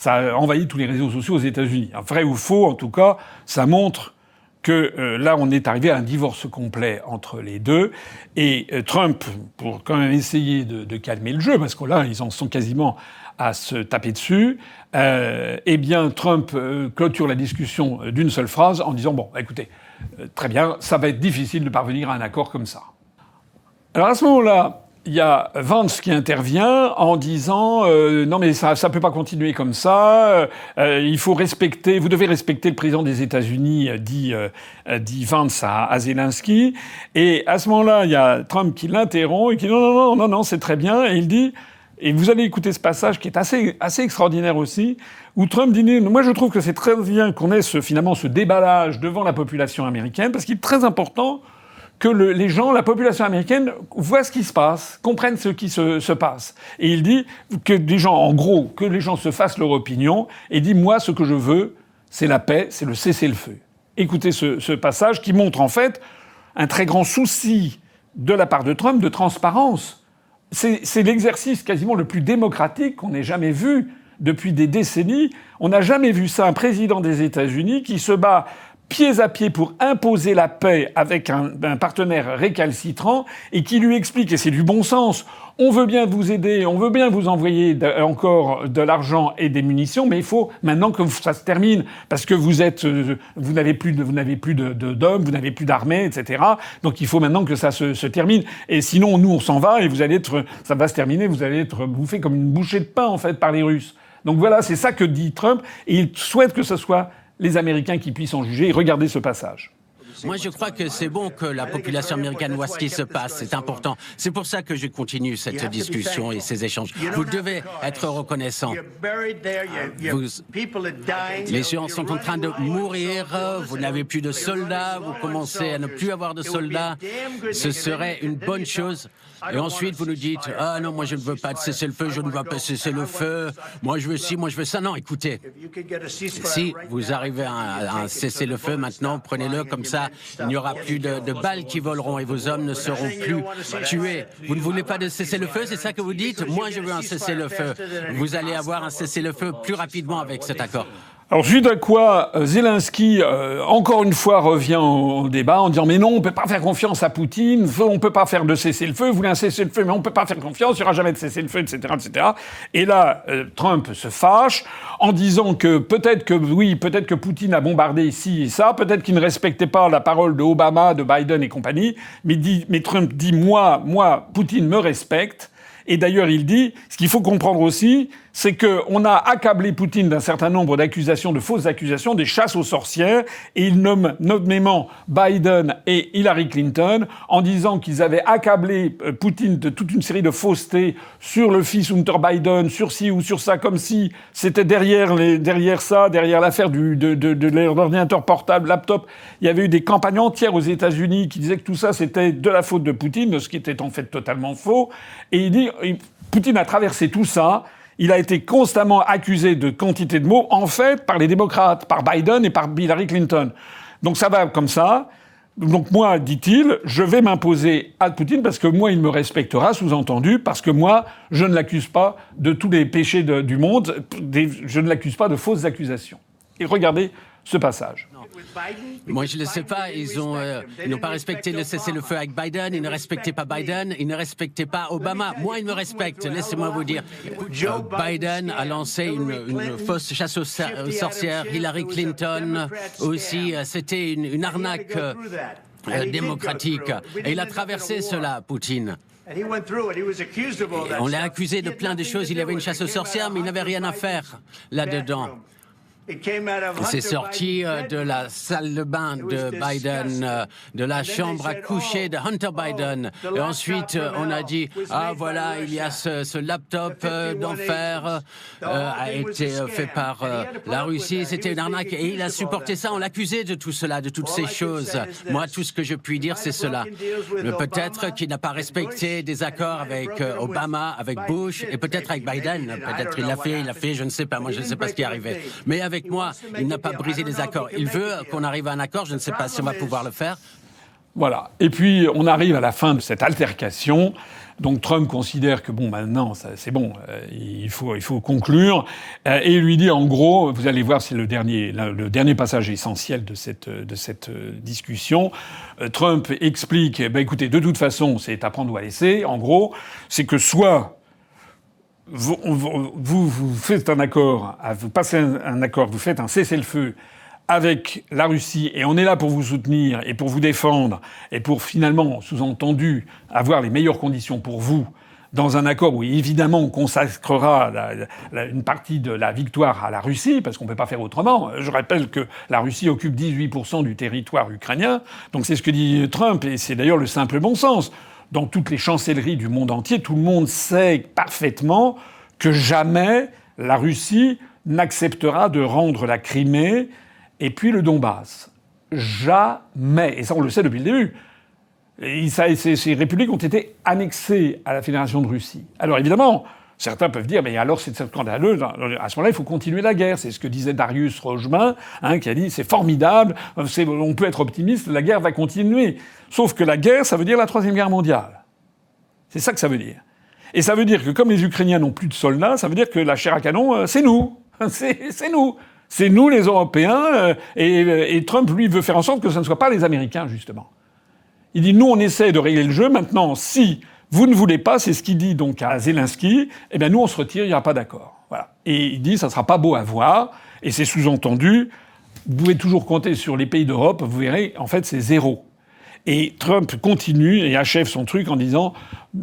a envahi tous les réseaux sociaux aux États-Unis. Vrai ou faux, en tout cas, ça montre que là, on est arrivé à un divorce complet entre les deux. Et Trump, pour quand même essayer de calmer le jeu, parce que là, ils en sont quasiment à se taper dessus, eh bien, Trump clôture la discussion d'une seule phrase en disant « Bon, écoutez, très bien, ça va être difficile de parvenir à un accord comme ça. » Alors à ce moment-là, il y a Vance qui intervient en disant non mais ça peut pas continuer comme ça. Il faut vous devez respecter le président des États-Unis, dit Vance à Zelensky. Et à ce moment-là, il y a Trump qui l'interrompt et qui dit non, c'est très bien. Et il dit, et vous allez écouter ce passage qui est assez extraordinaire aussi, où Trump dit moi je trouve que c'est très bien qu'on ait finalement ce déballage devant la population américaine parce qu'il est très important que les gens, la population américaine, voient ce qui se passe, comprennent ce qui se passe. Et il dit que les gens se fassent leur opinion, et dit, moi, ce que je veux, c'est la paix, c'est le cessez-le-feu. Écoutez ce passage qui montre, en fait, un très grand souci de la part de Trump de transparence. C'est l'exercice quasiment le plus démocratique qu'on ait jamais vu depuis des décennies. On n'a jamais vu ça, un président des États-Unis qui se bat pieds à pied pour imposer la paix avec un partenaire récalcitrant et qui lui explique, et c'est du bon sens, on veut bien vous aider, on veut bien vous envoyer encore de l'argent et des munitions, mais il faut maintenant que ça se termine parce que vous n'avez plus d'hommes, vous n'avez plus d'armée, etc. Donc il faut maintenant que ça se termine. Et sinon, nous, on s'en va et ça va se terminer, vous allez être bouffé comme une bouchée de pain, en fait, par les Russes. Donc voilà, c'est ça que dit Trump et il souhaite que ce soit les Américains qui puissent en juger et regarder ce passage. Moi, je crois que c'est bon que la population américaine voit ce qui se passe. C'est important. C'est pour ça que je continue cette discussion et ces échanges. Vous devez être reconnaissant. Les gens sont en train de mourir. Vous n'avez plus de soldats. Vous commencez à ne plus avoir de soldats. Ce serait une bonne chose. Et ensuite, vous nous dites, ah non, moi je ne veux pas de cessez-le-feu, je ne veux pas cesser le feu. Moi je veux ci, moi je veux ça. Non, écoutez, si vous arrivez à un cessez-le-feu maintenant, prenez-le comme ça. Il n'y aura plus de balles qui voleront et vos hommes ne seront plus tués. Vous ne voulez pas de cessez-le-feu, c'est ça que vous dites? Moi, je veux un cessez-le-feu. Vous allez avoir un cessez-le-feu plus rapidement avec cet accord. Alors, suite à quoi Zelensky, encore une fois, revient au débat en disant « Mais non, on peut pas faire confiance à Poutine, on peut pas faire de cessez-le-feu, vous voulez un cessez-le-feu, mais on peut pas faire confiance, il y aura jamais de cessez-le-feu, etc., etc. » Et là, Trump se fâche en disant que peut-être que Poutine a bombardé ici et ça, peut-être qu'il ne respectait pas la parole de Obama, de Biden et compagnie, mais Trump dit « Moi, Poutine me respecte ». Et d'ailleurs, il dit, ce qu'il faut comprendre aussi, c'est qu'on a accablé Poutine d'un certain nombre d'accusations, de fausses accusations, des chasses aux sorcières, et il nomme nommément Biden et Hillary Clinton en disant qu'ils avaient accablé Poutine de toute une série de faussetés sur le fils Hunter Biden, sur ci ou sur ça, comme si c'était derrière l'affaire de l'ordinateur portable, laptop. Il y avait eu des campagnes entières aux États-Unis qui disaient que tout ça c'était de la faute de Poutine, ce qui était en fait totalement faux. Et il dit, Poutine a traversé tout ça. Il a été constamment accusé de quantité de mots, en fait, par les démocrates, par Biden et par Hillary Clinton. Donc ça va comme ça. Donc moi, dit-il, je vais m'imposer à Poutine parce que moi, il me respectera, sous-entendu, parce que moi, je ne l'accuse pas de tous les péchés du monde, je ne l'accuse pas de fausses accusations. Et regardez ce passage. Moi, je ne sais pas. Ils n'ont pas respecté le cessez-le-feu avec Biden. Ils ne respectaient pas Biden. Ils ne respectaient pas Obama. Moi, ils me respectent. Laissez-moi vous dire. Biden a lancé une fausse chasse aux sorcières. Hillary Clinton aussi. C'était une arnaque démocratique. Et il a traversé cela, Poutine. Et on l'a accusé de plein de choses. Il y avait une chasse aux sorcières, mais il n'avait rien à faire là-dedans. C'est sorti de la salle de bain de Biden, de la chambre à coucher de Hunter Biden. Et ensuite, on a dit, ah voilà, il y a ce laptop d'enfer a été fait par la Russie. C'était une arnaque. Et il a supporté ça. On l'accusait de tout cela, de toutes ces choses. Moi, tout ce que je puis dire, c'est cela. Peut-être qu'il n'a pas respecté des accords avec Obama, avec Bush, et peut-être avec Biden. Peut-être il l'a fait, je ne sais pas. Moi, je ne sais pas ce qui est arrivé. Mais avec moi, il n'a pas brisé les accords. Il veut qu'on arrive à un accord. Je ne sais pas si on va pouvoir le faire. Voilà. Et puis, on arrive à la fin de cette altercation. Donc, Trump considère que, bon, maintenant, c'est bon, il faut conclure. Et il lui dit, en gros, vous allez voir, c'est le dernier passage essentiel de cette discussion. Trump explique, écoutez, de toute façon, c'est à prendre ou à laisser. En gros, c'est que soit vous faites un accord, vous passez un accord, vous faites un cessez-le-feu avec la Russie, et on est là pour vous soutenir et pour vous défendre, et pour finalement, sous-entendu, avoir les meilleures conditions pour vous, dans un accord où évidemment on consacrera une partie de la victoire à la Russie, parce qu'on ne peut pas faire autrement. Je rappelle que la Russie occupe 18% du territoire ukrainien, donc c'est ce que dit Trump, et c'est d'ailleurs le simple bon sens. Dans toutes les chancelleries du monde entier, tout le monde sait parfaitement que jamais la Russie n'acceptera de rendre la Crimée et puis le Donbass. Jamais. Et ça, on le sait depuis le début. Et ces républiques ont été annexées à la Fédération de Russie. Alors évidemment, certains peuvent dire, mais alors c'est scandaleux, à ce moment-là, il faut continuer la guerre. C'est ce que disait Darius Rojmin, qui a dit, c'est formidable, on peut être optimiste, la guerre va continuer. Sauf que la guerre, ça veut dire la Troisième Guerre mondiale. C'est ça que ça veut dire. Et ça veut dire que comme les Ukrainiens n'ont plus de soldats, ça veut dire que la chair à canon, c'est nous. C'est nous. C'est nous, les Européens, et Trump, lui, veut faire en sorte que ce ne soit pas les Américains, justement. Il dit, nous, on essaie de régler le jeu, maintenant, si vous ne voulez pas, c'est ce qu'il dit donc à Zelensky, eh bien nous on se retire, il n'y aura pas d'accord. Voilà. Et il dit ça sera pas beau à voir, et c'est sous-entendu, vous pouvez toujours compter sur les pays d'Europe, vous verrez, en fait c'est zéro. Et Trump continue et achève son truc en disant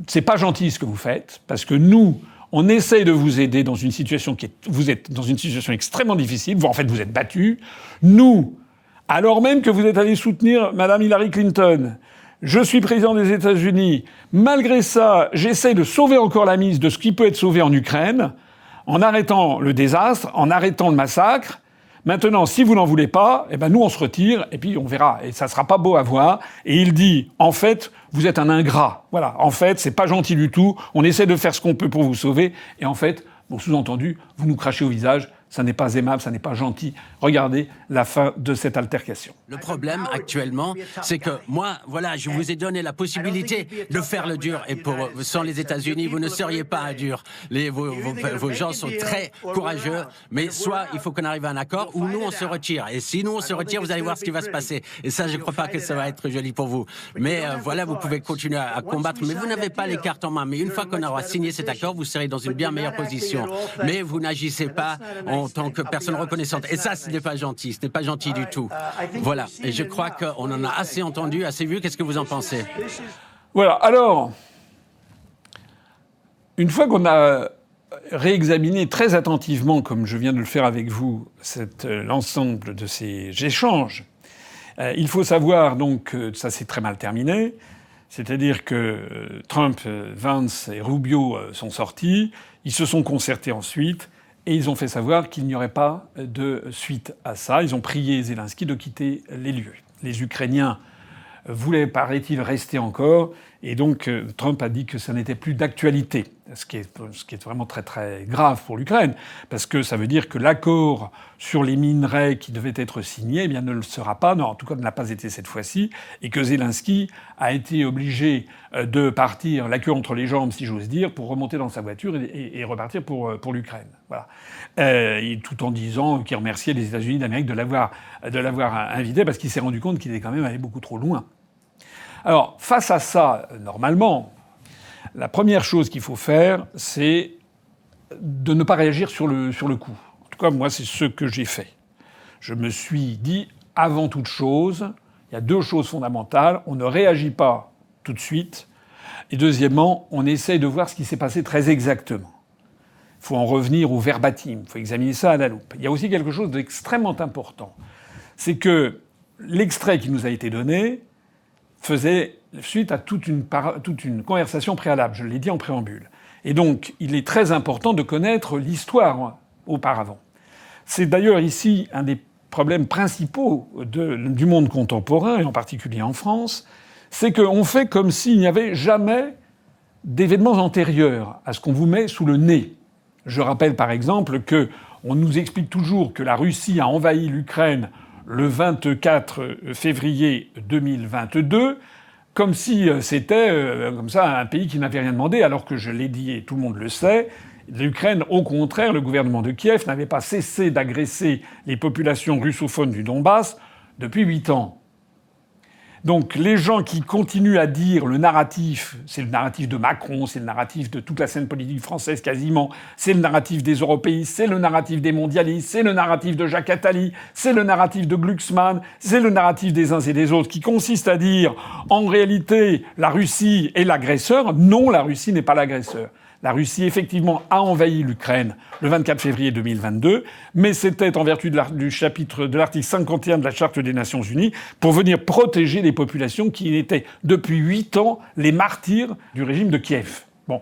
c'est pas gentil ce que vous faites, parce que nous, on essaie de vous aider dans une situation vous êtes dans une situation extrêmement difficile, vous en fait vous êtes battus. Nous, alors même que vous êtes allés soutenir Madame Hillary Clinton, je suis président des États-Unis. Malgré ça, j'essaie de sauver encore la mise de ce qui peut être sauvé en Ukraine, en arrêtant le désastre, en arrêtant le massacre. Maintenant, si vous n'en voulez pas, eh ben nous on se retire et puis on verra. Et ça sera pas beau à voir. Et il dit, en fait, vous êtes un ingrat. Voilà. En fait, c'est pas gentil du tout. On essaie de faire ce qu'on peut pour vous sauver. Et en fait, bon, sous-entendu, vous nous crachez au visage. Ça n'est pas aimable, ça n'est pas gentil. Regardez la fin de cette altercation. Le problème actuellement, c'est que moi, voilà, je vous ai donné la possibilité de faire le dur. Et sans les États-Unis, vous ne seriez pas un dur. Vos gens sont très courageux. Mais soit il faut qu'on arrive à un accord, ou nous on se retire. Et si nous on se retire, vous allez voir ce qui va se passer. Et ça, je ne crois pas que ça va être joli pour vous. Mais voilà, vous pouvez continuer à combattre. Mais vous n'avez pas les cartes en main. Mais une fois qu'on aura signé cet accord, vous serez dans une bien meilleure position. Mais vous n'agissez pas en tant que personne reconnaissante. Et ça, ce n'est pas gentil. Ce n'est pas gentil du tout. Voilà. Et je crois qu'on en a assez entendu, assez vu. Qu'est-ce que vous en pensez? Voilà. Alors, une fois qu'on a réexaminé très attentivement, comme je viens de le faire avec vous, l'ensemble de ces échanges, il faut savoir donc que ça s'est très mal terminé. C'est-à-dire que Trump, Vance et Rubio sont sortis. Ils se sont concertés ensuite. Et ils ont fait savoir qu'il n'y aurait pas de suite à ça. Ils ont prié Zelensky de quitter les lieux. Les Ukrainiens voulaient, paraît-il, rester encore. Et donc, Trump a dit que ça n'était plus d'actualité, ce qui est vraiment très très grave pour l'Ukraine, parce que ça veut dire que l'accord sur les minerais qui devait être signé, eh bien, ne le sera pas, non, en tout cas ne l'a pas été cette fois-ci, et que Zelensky a été obligé de partir la queue entre les jambes, si j'ose dire, pour remonter dans sa voiture et repartir pour l'Ukraine. Voilà. Tout en disant qu'il remerciait les États-Unis d'Amérique de l'avoir invité, parce qu'il s'est rendu compte qu'il est quand même allé beaucoup trop loin. Alors, face à ça, normalement, la première chose qu'il faut faire, c'est de ne pas réagir sur le coup. En tout cas, moi, c'est ce que j'ai fait. Je me suis dit, avant toute chose, il y a deux choses fondamentales. On ne réagit pas tout de suite. Et deuxièmement, on essaye de voir ce qui s'est passé très exactement. Il faut en revenir au verbatim. Il faut examiner ça à la loupe. Il y a aussi quelque chose d'extrêmement important. C'est que l'extrait qui nous a été donné faisait suite à toute une conversation préalable. Je l'ai dit en préambule. Et donc, il est très important de connaître l'histoire auparavant. C'est d'ailleurs ici un des problèmes principaux du monde contemporain, et en particulier en France, c'est qu'on fait comme s'il n'y avait jamais d'événements antérieurs à ce qu'on vous met sous le nez. Je rappelle par exemple qu'on nous explique toujours que la Russie a envahi l'Ukraine le 24 février 2022, comme si c'était comme ça un pays qui n'avait rien demandé, alors que je l'ai dit et tout le monde le sait, l'Ukraine, au contraire, le gouvernement de Kiev n'avait pas cessé d'agresser les populations russophones du Donbass depuis 8 ans. Donc les gens qui continuent à dire le narratif, c'est le narratif de Macron, c'est le narratif de toute la scène politique française quasiment, c'est le narratif des européistes, c'est le narratif des mondialistes, c'est le narratif de Jacques Attali, c'est le narratif de Glucksmann, c'est le narratif des uns et des autres, qui consiste à dire en réalité la Russie est l'agresseur. Non, la Russie n'est pas l'agresseur. La Russie, effectivement, a envahi l'Ukraine le 24 février 2022, mais c'était en vertu du chapitre de l'article 51 de la Charte des Nations Unies pour venir protéger les populations qui étaient depuis 8 ans les martyrs du régime de Kiev. Bon.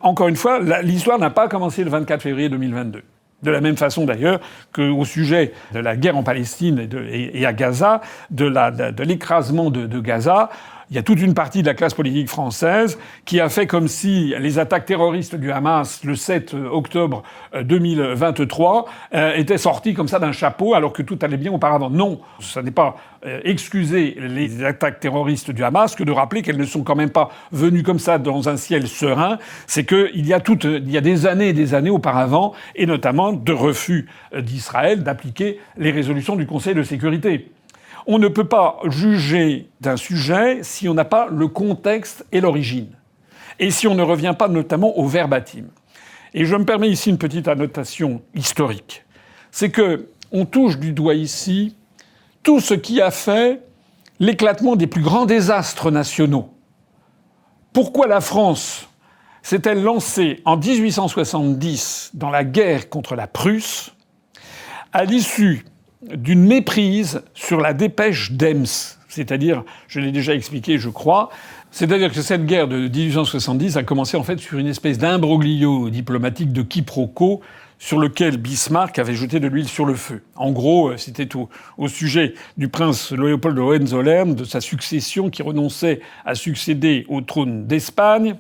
Encore une fois, l'histoire n'a pas commencé le 24 février 2022. De la même façon d'ailleurs qu'au sujet de la guerre en Palestine et à Gaza, de l'écrasement de Gaza, il y a toute une partie de la classe politique française qui a fait comme si les attaques terroristes du Hamas le 7 octobre 2023 étaient sorties comme ça d'un chapeau alors que tout allait bien auparavant. Non, ça n'est pas excuser les attaques terroristes du Hamas que de rappeler qu'elles ne sont quand même pas venues comme ça dans un ciel serein. C'est qu'il y a des années et des années auparavant, et notamment de refus d'Israël d'appliquer les résolutions du Conseil de sécurité. On ne peut pas juger d'un sujet si on n'a pas le contexte et l'origine. Et si on ne revient pas notamment au verbatim. Et je me permets ici une petite annotation historique. C'est que on touche du doigt ici tout ce qui a fait l'éclatement des plus grands désastres nationaux. Pourquoi la France s'est-elle lancée en 1870 dans la guerre contre la Prusse à l'issue d'une méprise sur la dépêche d'Ems. C'est-à-dire, je l'ai déjà expliqué, je crois, c'est-à-dire que cette guerre de 1870 a commencé en fait sur une espèce d'imbroglio diplomatique de quiproquo sur lequel Bismarck avait jeté de l'huile sur le feu. En gros, c'était au sujet du prince Léopold de Hohenzollern, de sa succession qui renonçait à succéder au trône d'Espagne.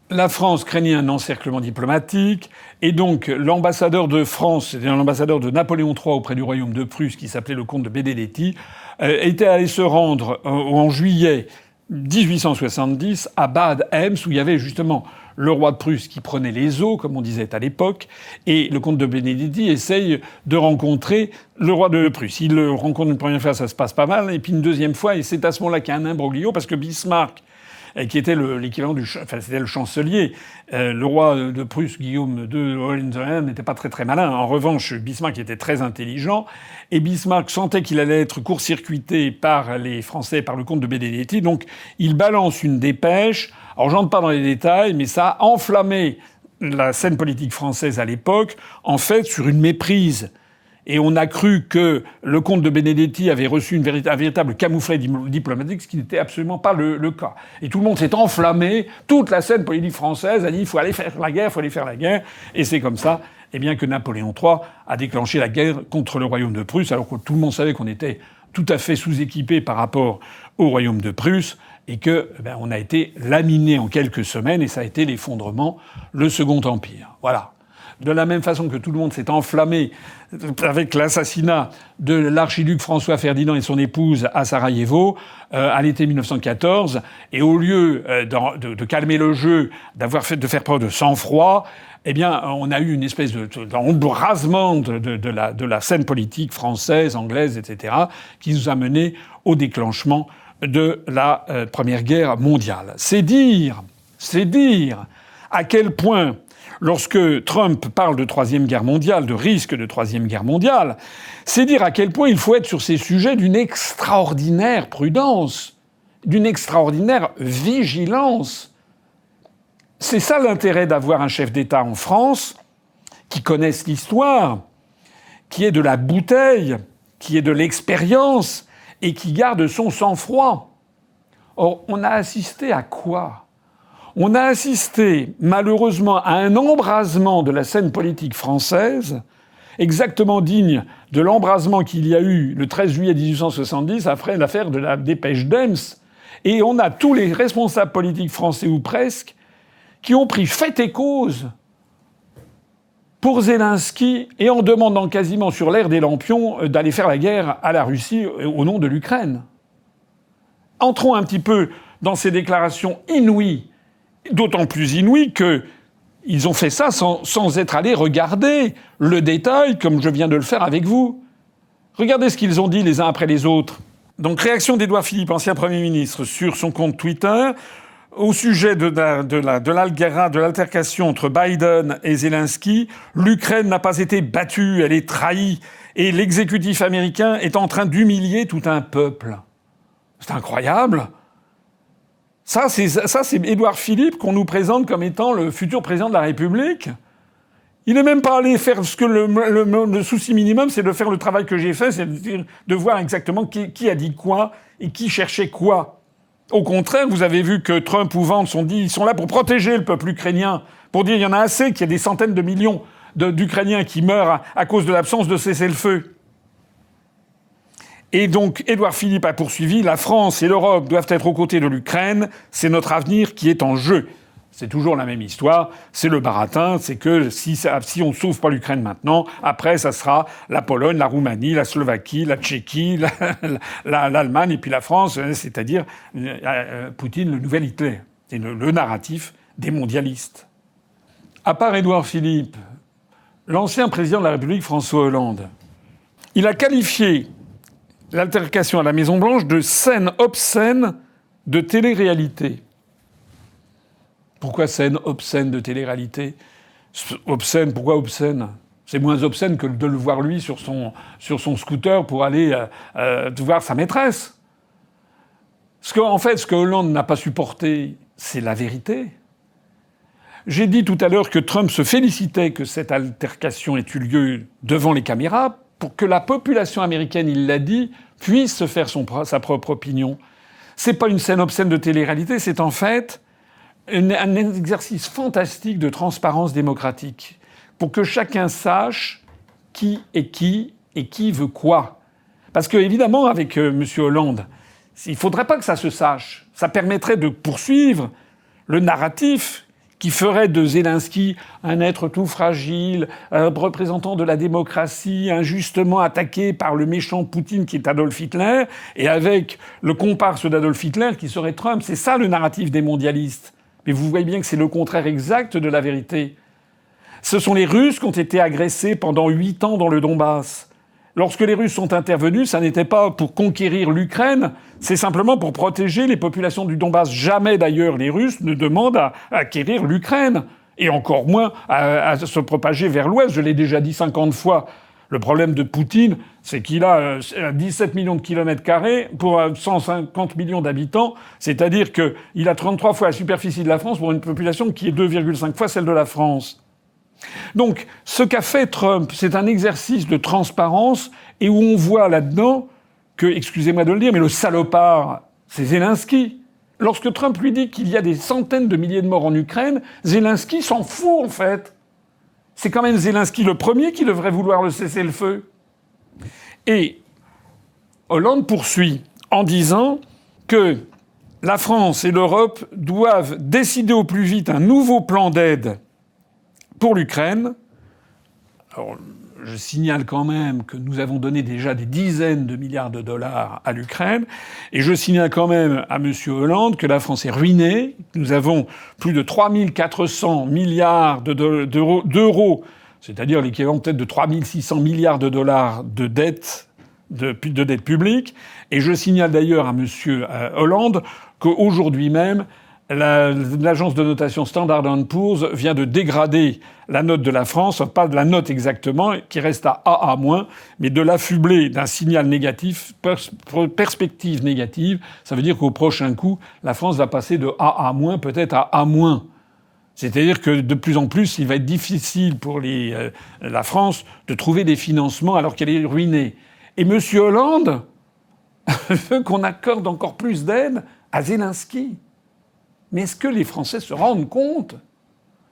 La France craignait un encerclement diplomatique, et donc l'ambassadeur de France, c'était l'ambassadeur de Napoléon III auprès du royaume de Prusse, qui s'appelait le comte de Benedetti, était allé se rendre en juillet 1870 à Bad Ems, où il y avait justement le roi de Prusse qui prenait les eaux, comme on disait à l'époque, et le comte de Benedetti essaye de rencontrer le roi de Prusse. Il le rencontre une première fois, ça se passe pas mal, et puis une deuxième fois, et c'est à ce moment-là qu'il y a un imbroglio, parce que Bismarck, qui était l'équivalent c'était le chancelier. Le roi de Prusse, Guillaume II Hohenzollern, n'était pas très très malin. En revanche, Bismarck était très intelligent. Et Bismarck sentait qu'il allait être court-circuité par les Français, par le comte de Benedetti. Donc, il balance une dépêche. Alors, j'entre pas dans les détails, mais ça a enflammé la scène politique française à l'époque, en fait, sur une méprise. Et on a cru que le comte de Benedetti avait reçu un véritable camouflet diplomatique, ce qui n'était absolument pas le cas. Et tout le monde s'est enflammé, toute la scène politique française a dit il faut aller faire la guerre, il faut aller faire la guerre. Et c'est comme ça que Napoléon III a déclenché la guerre contre le royaume de Prusse, alors que tout le monde savait qu'on était tout à fait sous-équipé par rapport au royaume de Prusse. et que on a été laminé en quelques semaines et ça a été l'effondrement, le Second Empire. Voilà. De la même façon que tout le monde s'est enflammé avec l'assassinat de l'archiduc François Ferdinand et son épouse à Sarajevo à l'été 1914, et au lieu de calmer le jeu, de faire preuve de sang-froid, eh bien, on a eu une espèce d'embrasement de la scène politique française, anglaise, etc., qui nous a menés au déclenchement de la Première Guerre mondiale. C'est dire à quel point, lorsque Trump parle de Troisième Guerre mondiale, de risque de Troisième Guerre mondiale, c'est dire à quel point il faut être sur ces sujets d'une extraordinaire prudence, d'une extraordinaire vigilance. C'est ça l'intérêt d'avoir un chef d'État en France qui connaisse l'histoire, qui ait de la bouteille, qui ait de l'expérience et qui garde son sang-froid. Or, on a assisté à quoi ? On a assisté, malheureusement, à un embrasement de la scène politique française, exactement digne de l'embrasement qu'il y a eu le 13 juillet 1870 après l'affaire de la dépêche d'Ems. Et on a tous les responsables politiques français, ou presque, qui ont pris fait et cause pour Zelensky et en demandant quasiment sur l'air des lampions d'aller faire la guerre à la Russie au nom de l'Ukraine. Entrons un petit peu dans ces déclarations inouïes, d'autant plus inouïes qu'ils ont fait ça sans être allés regarder le détail, comme je viens de le faire avec vous. Regardez ce qu'ils ont dit les uns après les autres. Donc, réaction d'Édouard Philippe, ancien Premier ministre, sur son compte Twitter, au sujet de l'altercation entre Biden et Zelensky. L'Ukraine n'a pas été battue, elle est trahie, et l'exécutif américain est en train d'humilier tout un peuple. C'est incroyable. Ça, c'est Édouard Philippe qu'on nous présente comme étant le futur président de la République. Il n'est même pas allé faire ce que le souci minimum, c'est de faire le travail que j'ai fait, c'est de voir exactement qui a dit quoi et qui cherchait quoi. Au contraire, vous avez vu que Trump ou Vance ont dit ils sont là pour protéger le peuple ukrainien, pour dire il y en a assez, qu'il y a des centaines de millions d'Ukrainiens qui meurent à cause de l'absence de cessez-le-feu. Et donc, Édouard Philippe a poursuivi, la France et l'Europe doivent être aux côtés de l'Ukraine, c'est notre avenir qui est en jeu. C'est toujours la même histoire, c'est le baratin, c'est que si on ne sauve pas l'Ukraine maintenant, après ça sera la Pologne, la Roumanie, la Slovaquie, la Tchéquie, l'Allemagne et puis la France, c'est-à-dire Poutine, le nouvel Hitler. C'est le narratif des mondialistes. À part Édouard Philippe, l'ancien président de la République, François Hollande, il a qualifié l'altercation à la Maison-Blanche de scène obscène de télé-réalité. Pourquoi scène obscène de télé-réalité ? Obscène, pourquoi obscène ? C'est moins obscène que de le voir lui sur son scooter pour aller voir sa maîtresse. Ce que Hollande n'a pas supporté, c'est la vérité. J'ai dit tout à l'heure que Trump se félicitait que cette altercation ait eu lieu devant les caméras pour que la population américaine, il l'a dit, puisse se faire sa propre opinion. C'est pas une scène obscène de télé-réalité, c'est en fait un exercice fantastique de transparence démocratique pour que chacun sache qui est qui et qui veut quoi. Parce que, évidemment, avec M. Hollande, il ne faudrait pas que ça se sache. Ça permettrait de poursuivre le narratif qui ferait de Zelensky un être tout fragile, un représentant de la démocratie, injustement attaqué par le méchant Poutine qui est Adolf Hitler, et avec le comparse d'Adolf Hitler qui serait Trump. C'est ça le narratif des mondialistes. Mais vous voyez bien que c'est le contraire exact de la vérité. Ce sont les Russes qui ont été agressés pendant 8 ans dans le Donbass. Lorsque les Russes sont intervenus, ça n'était pas pour conquérir l'Ukraine, c'est simplement pour protéger les populations du Donbass. Jamais d'ailleurs les Russes ne demandent à acquérir l'Ukraine, et encore moins à se propager vers l'Ouest. Je l'ai déjà dit 50 fois. Le problème de Poutine, c'est qu'il a 17 millions de kilomètres carrés pour 150 millions d'habitants, c'est-à-dire qu'il a 33 fois la superficie de la France pour une population qui est 2,5 fois celle de la France. Donc, ce qu'a fait Trump, c'est un exercice de transparence et où on voit là-dedans que, excusez-moi de le dire, mais le salopard, c'est Zelensky. Lorsque Trump lui dit qu'il y a des centaines de milliers de morts en Ukraine, Zelensky s'en fout, en fait. C'est quand même Zelensky le premier qui devrait vouloir le cessez-le-feu. Et Hollande poursuit en disant que la France et l'Europe doivent décider au plus vite un nouveau plan d'aide pour l'Ukraine. Alors, je signale quand même que nous avons donné déjà des dizaines de milliards de dollars à l'Ukraine. Et je signale quand même à M. Hollande que la France est ruinée. Nous avons plus de 3 400 milliards d'euros, c'est-à-dire l'équivalent peut-être de 3 600 milliards de dollars de dette, de dette publique. Et je signale d'ailleurs à M. Hollande qu'aujourd'hui même, l'agence de notation Standard & Poor's vient de dégrader la note de la France, pas de la note exactement, qui reste à AA-, mais de l'affubler d'un signal négatif, perspective négative. Ça veut dire qu'au prochain coup, la France va passer de AA-, peut-être à A-. C'est-à-dire que de plus en plus, il va être difficile pour la France de trouver des financements alors qu'elle est ruinée. Et M. Hollande veut qu'on accorde encore plus d'aide à Zelensky. Mais est-ce que les Français se rendent compte ?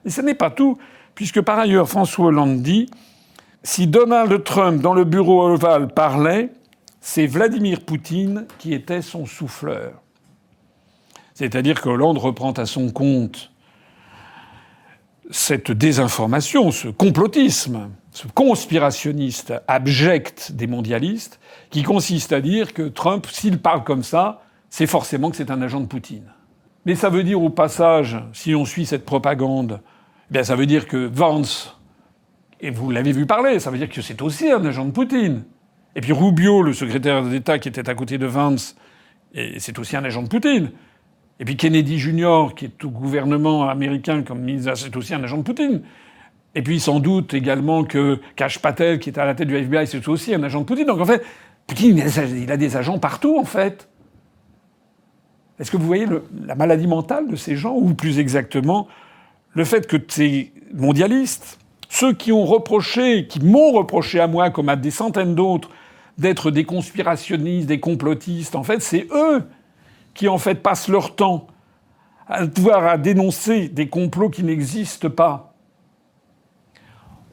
Et ce n'est pas tout, puisque par ailleurs, François Hollande dit « Si Donald Trump, dans le bureau ovale, parlait, c'est Vladimir Poutine qui était son souffleur. » C'est-à-dire que Hollande reprend à son compte cette désinformation, ce complotisme, ce conspirationniste abject des mondialistes, qui consiste à dire que Trump, s'il parle comme ça, c'est forcément que c'est un agent de Poutine. Mais ça veut dire au passage, si on suit cette propagande, eh bien ça veut dire que Vance, et vous l'avez vu parler, ça veut dire que c'est aussi un agent de Poutine. Et puis Rubio, le secrétaire d'État qui était à côté de Vance, et c'est aussi un agent de Poutine. Et puis Kennedy Jr., qui est au gouvernement américain comme ministre, c'est aussi un agent de Poutine. Et puis sans doute également que Kash Patel, qui est à la tête du FBI, c'est aussi un agent de Poutine. Donc en fait, Poutine, il a des agents partout, en fait. Est-ce que vous voyez la maladie mentale de ces gens, ou plus exactement, le fait que ces mondialistes, ceux qui m'ont reproché à moi, comme à des centaines d'autres, d'être des conspirationnistes, des complotistes, en fait, c'est eux qui, en fait, passent leur temps à dénoncer des complots qui n'existent pas.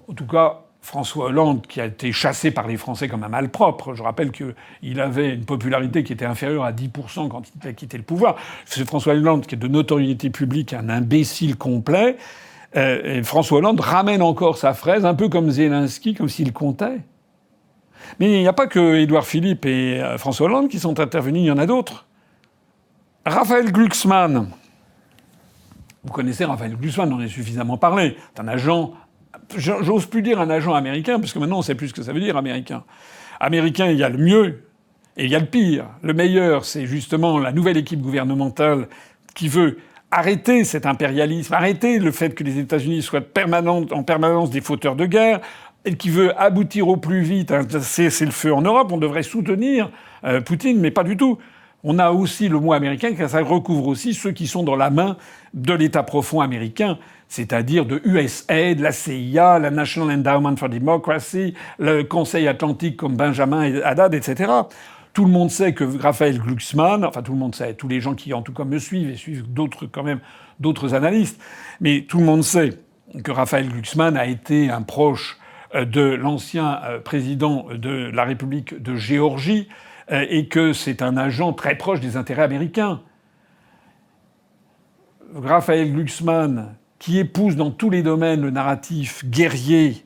En tout cas, François Hollande, qui a été chassé par les Français comme un malpropre. Je rappelle qu'il avait une popularité qui était inférieure à 10% quand il a quitté le pouvoir. C'est François Hollande qui est de notoriété publique un imbécile complet. Et François Hollande ramène encore sa fraise, un peu comme Zelensky, comme s'il comptait. Mais il n'y a pas que Édouard Philippe et François Hollande qui sont intervenus, il y en a d'autres. Raphaël Glucksmann. Vous connaissez Raphaël Glucksmann, on en a suffisamment parlé. C'est un agent... J'ose plus dire un agent américain, parce que maintenant on sait plus ce que ça veut dire américain. Américain, il y a le mieux et il y a le pire. Le meilleur, c'est justement la nouvelle équipe gouvernementale qui veut arrêter cet impérialisme, arrêter le fait que les États-Unis soient en permanence des fauteurs de guerre, et qui veut aboutir au plus vite à un cessez-le-feu en Europe. On devrait soutenir Poutine, mais pas du tout. On a aussi le mot américain, car ça recouvre aussi ceux qui sont dans la main de l'État profond américain, c'est-à-dire de USAID, la CIA, la National Endowment for Democracy, le Conseil Atlantique comme Benjamin Haddad, etc. Tout le monde sait que Raphaël Glucksmann, enfin tout le monde sait, tous les gens qui en tout cas me suivent et suivent d'autres analystes, mais tout le monde sait que Raphaël Glucksmann a été un proche de l'ancien président de la République de Géorgie, et que c'est un agent très proche des intérêts américains. Raphaël Glucksmann, qui épouse dans tous les domaines le narratif guerrier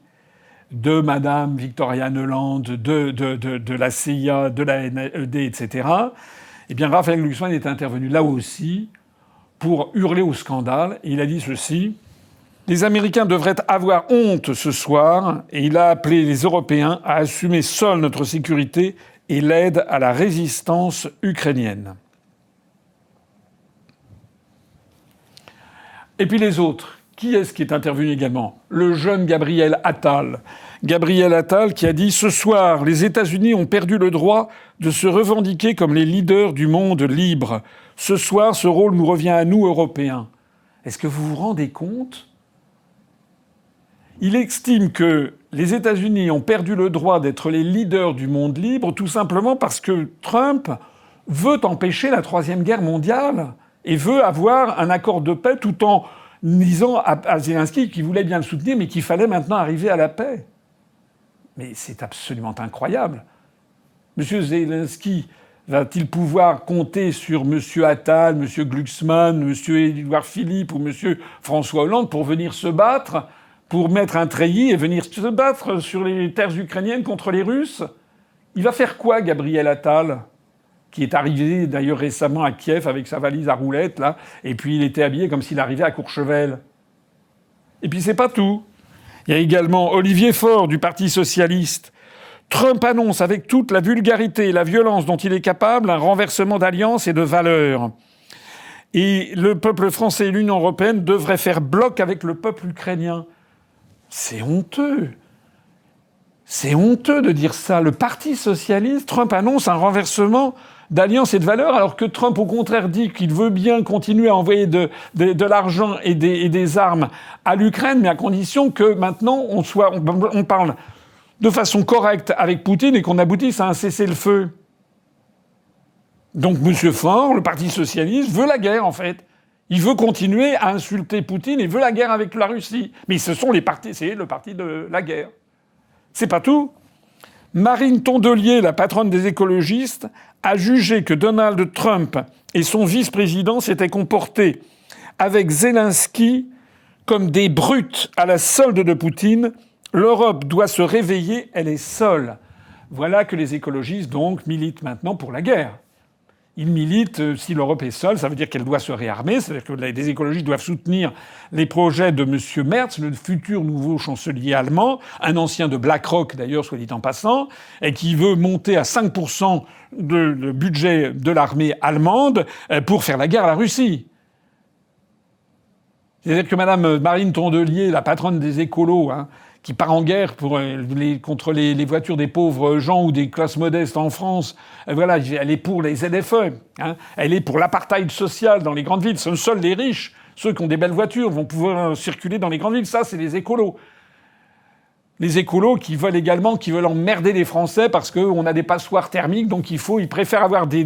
de Madame Victoria Nuland, de la CIA, de la NED, etc., eh bien Raphaël Glucksmann est intervenu là aussi pour hurler au scandale. Et il a dit ceci: les Américains devraient avoir honte ce soir, et il a appelé les Européens à assumer seuls notre sécurité et l'aide à la résistance ukrainienne. Et puis les autres. Qui est-ce qui est intervenu également ? Le jeune Gabriel Attal. Gabriel Attal qui a dit « Ce soir, les États-Unis ont perdu le droit de se revendiquer comme les leaders du monde libre. Ce soir, ce rôle nous revient à nous, Européens. » Est-ce que vous vous rendez compte ? Il estime que les États-Unis ont perdu le droit d'être les leaders du monde libre tout simplement parce que Trump veut empêcher la Troisième Guerre mondiale et veut avoir un accord de paix tout en disant à Zelensky qu'il voulait bien le soutenir mais qu'il fallait maintenant arriver à la paix. Mais c'est absolument incroyable. Monsieur Zelensky Va-t-il pouvoir compter sur M. Attal, M. Glucksmann, M. Édouard Philippe ou M. François Hollande pour venir se battre, pour mettre un treillis et venir se battre sur les terres ukrainiennes contre les Russes? Il va faire quoi, Gabriel Attal, qui est arrivé d'ailleurs récemment à Kiev avec sa valise à roulettes, là, et puis il était habillé comme s'il arrivait à Courchevel. Et puis c'est pas tout. Il y a également Olivier Faure du Parti socialiste. Trump annonce avec toute la vulgarité et la violence dont il est capable un renversement d'alliances et de valeurs. Et le peuple français et l'Union européenne devraient faire bloc avec le peuple ukrainien. C'est honteux. C'est honteux de dire ça. Le Parti socialiste, Trump annonce un renversement d'alliances et de valeurs, alors que Trump, au contraire, dit qu'il veut bien continuer à envoyer de l'argent et des armes à l'Ukraine, mais à condition que maintenant on parle de façon correcte avec Poutine et qu'on aboutisse à un cessez-le-feu. Donc M. Faure, le Parti socialiste, veut la guerre, en fait. Il veut continuer à insulter Poutine et veut la guerre avec la Russie. Mais c'est le parti de la guerre. C'est pas tout. Marine Tondelier, la patronne des écologistes, a jugé que Donald Trump et son vice-président s'étaient comportés avec Zelensky comme des brutes à la solde de Poutine. L'Europe doit se réveiller, elle est seule. Voilà que les écologistes, donc, militent maintenant pour la guerre. Ils militent, si l'Europe est seule, ça veut dire qu'elle doit se réarmer, c'est-à-dire que les écologistes doivent soutenir les projets de M. Merz, le futur nouveau chancelier allemand, un ancien de BlackRock d'ailleurs, soit dit en passant, et qui veut monter à 5% de budget de l'armée allemande pour faire la guerre à la Russie. C'est-à-dire que Mme Marine Tondelier, la patronne des écolos, qui part en guerre contre les voitures des pauvres gens ou des classes modestes en France. Voilà, elle est pour les ZFE. Elle est pour l'apartheid social dans les grandes villes. Seuls les riches, ceux qui ont des belles voitures, vont pouvoir circuler dans les grandes villes. Ça, c'est les écolos. Les écolos qui veulent emmerder les Français parce qu'on a des passoires thermiques, donc ils préfèrent avoir des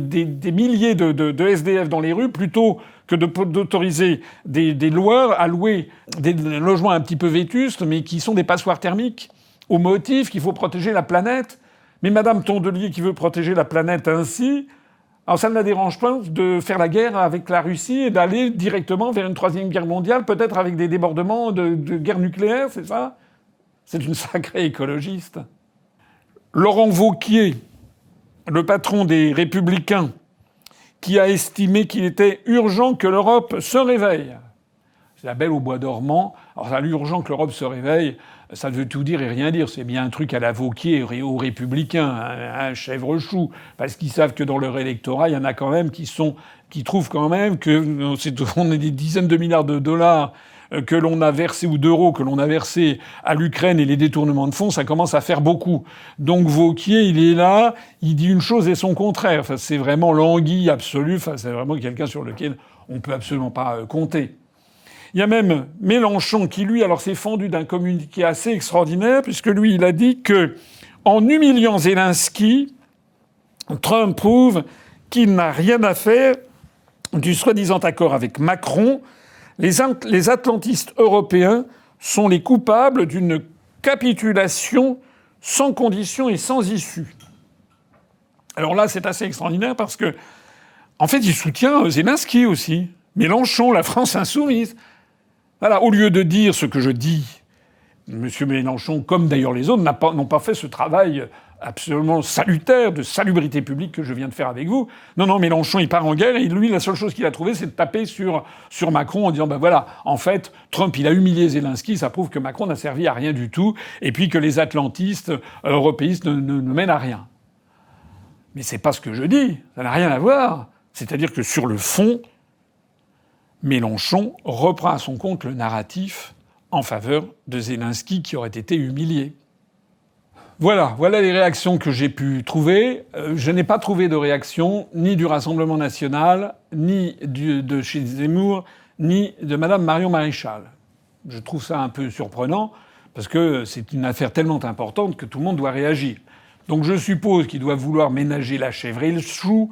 milliers de SDF dans les rues plutôt que d'autoriser des loueurs à louer des logements un petit peu vétustes, mais qui sont des passoires thermiques, au motif qu'il faut protéger la planète. Mais Madame Tondelier qui veut protéger la planète ainsi, alors ça ne la dérange pas de faire la guerre avec la Russie et d'aller directement vers une troisième guerre mondiale, peut-être avec des débordements de guerre nucléaire, c'est ça? C'est une sacrée écologiste. Laurent Wauquiez, le patron des Républicains, qui a estimé qu'il était urgent que l'Europe se réveille. C'est la Belle au bois dormant. Alors, ça, urgent que l'Europe se réveille, ça veut tout dire et rien dire. C'est bien un truc à la Wauquiez aux Républicains, un chèvre-chou, parce qu'ils savent que dans leur électorat, il y en a quand même qui trouvent quand même que on est des dizaines de milliards de dollars que l'on a versé, ou d'euros que l'on a versé à l'Ukraine et les détournements de fonds, ça commence à faire beaucoup. Donc Wauquiez, il est là, il dit une chose et son contraire. Enfin, c'est vraiment l'anguille absolue. Enfin, c'est vraiment quelqu'un sur lequel on peut absolument pas compter. Il y a même Mélenchon qui, lui, alors s'est fendu d'un communiqué assez extraordinaire, puisque lui, il a dit que, en humiliant Zelensky, Trump prouve qu'il n'a rien à faire du soi-disant accord avec Macron. Les atlantistes européens sont les coupables d'une capitulation sans condition et sans issue. Alors là, c'est assez extraordinaire parce que, en fait, il soutient Zelensky aussi. Mélenchon, la France insoumise. Voilà, au lieu de dire ce que je dis, M. Mélenchon, comme d'ailleurs les autres, n'ont pas fait ce travail absolument salutaire de salubrité publique que je viens de faire avec vous. Non, Mélenchon, il part en guerre et lui, la seule chose qu'il a trouvée, c'est de taper sur Macron en disant, ben voilà, en fait, Trump, il a humilié Zelensky, ça prouve que Macron n'a servi à rien du tout, et puis que les atlantistes européistes ne mènent à rien. Mais c'est pas ce que je dis, ça n'a rien à voir. C'est-à-dire que sur le fond, Mélenchon reprend à son compte le narratif en faveur de Zelensky qui aurait été humilié. Voilà les réactions que j'ai pu trouver. Je n'ai pas trouvé de réaction ni du Rassemblement national, ni de chez Zemmour, ni de Madame Marion Maréchal. Je trouve ça un peu surprenant, parce que c'est une affaire tellement importante que tout le monde doit réagir. Donc je suppose qu'ils doivent vouloir ménager la chèvre et le chou,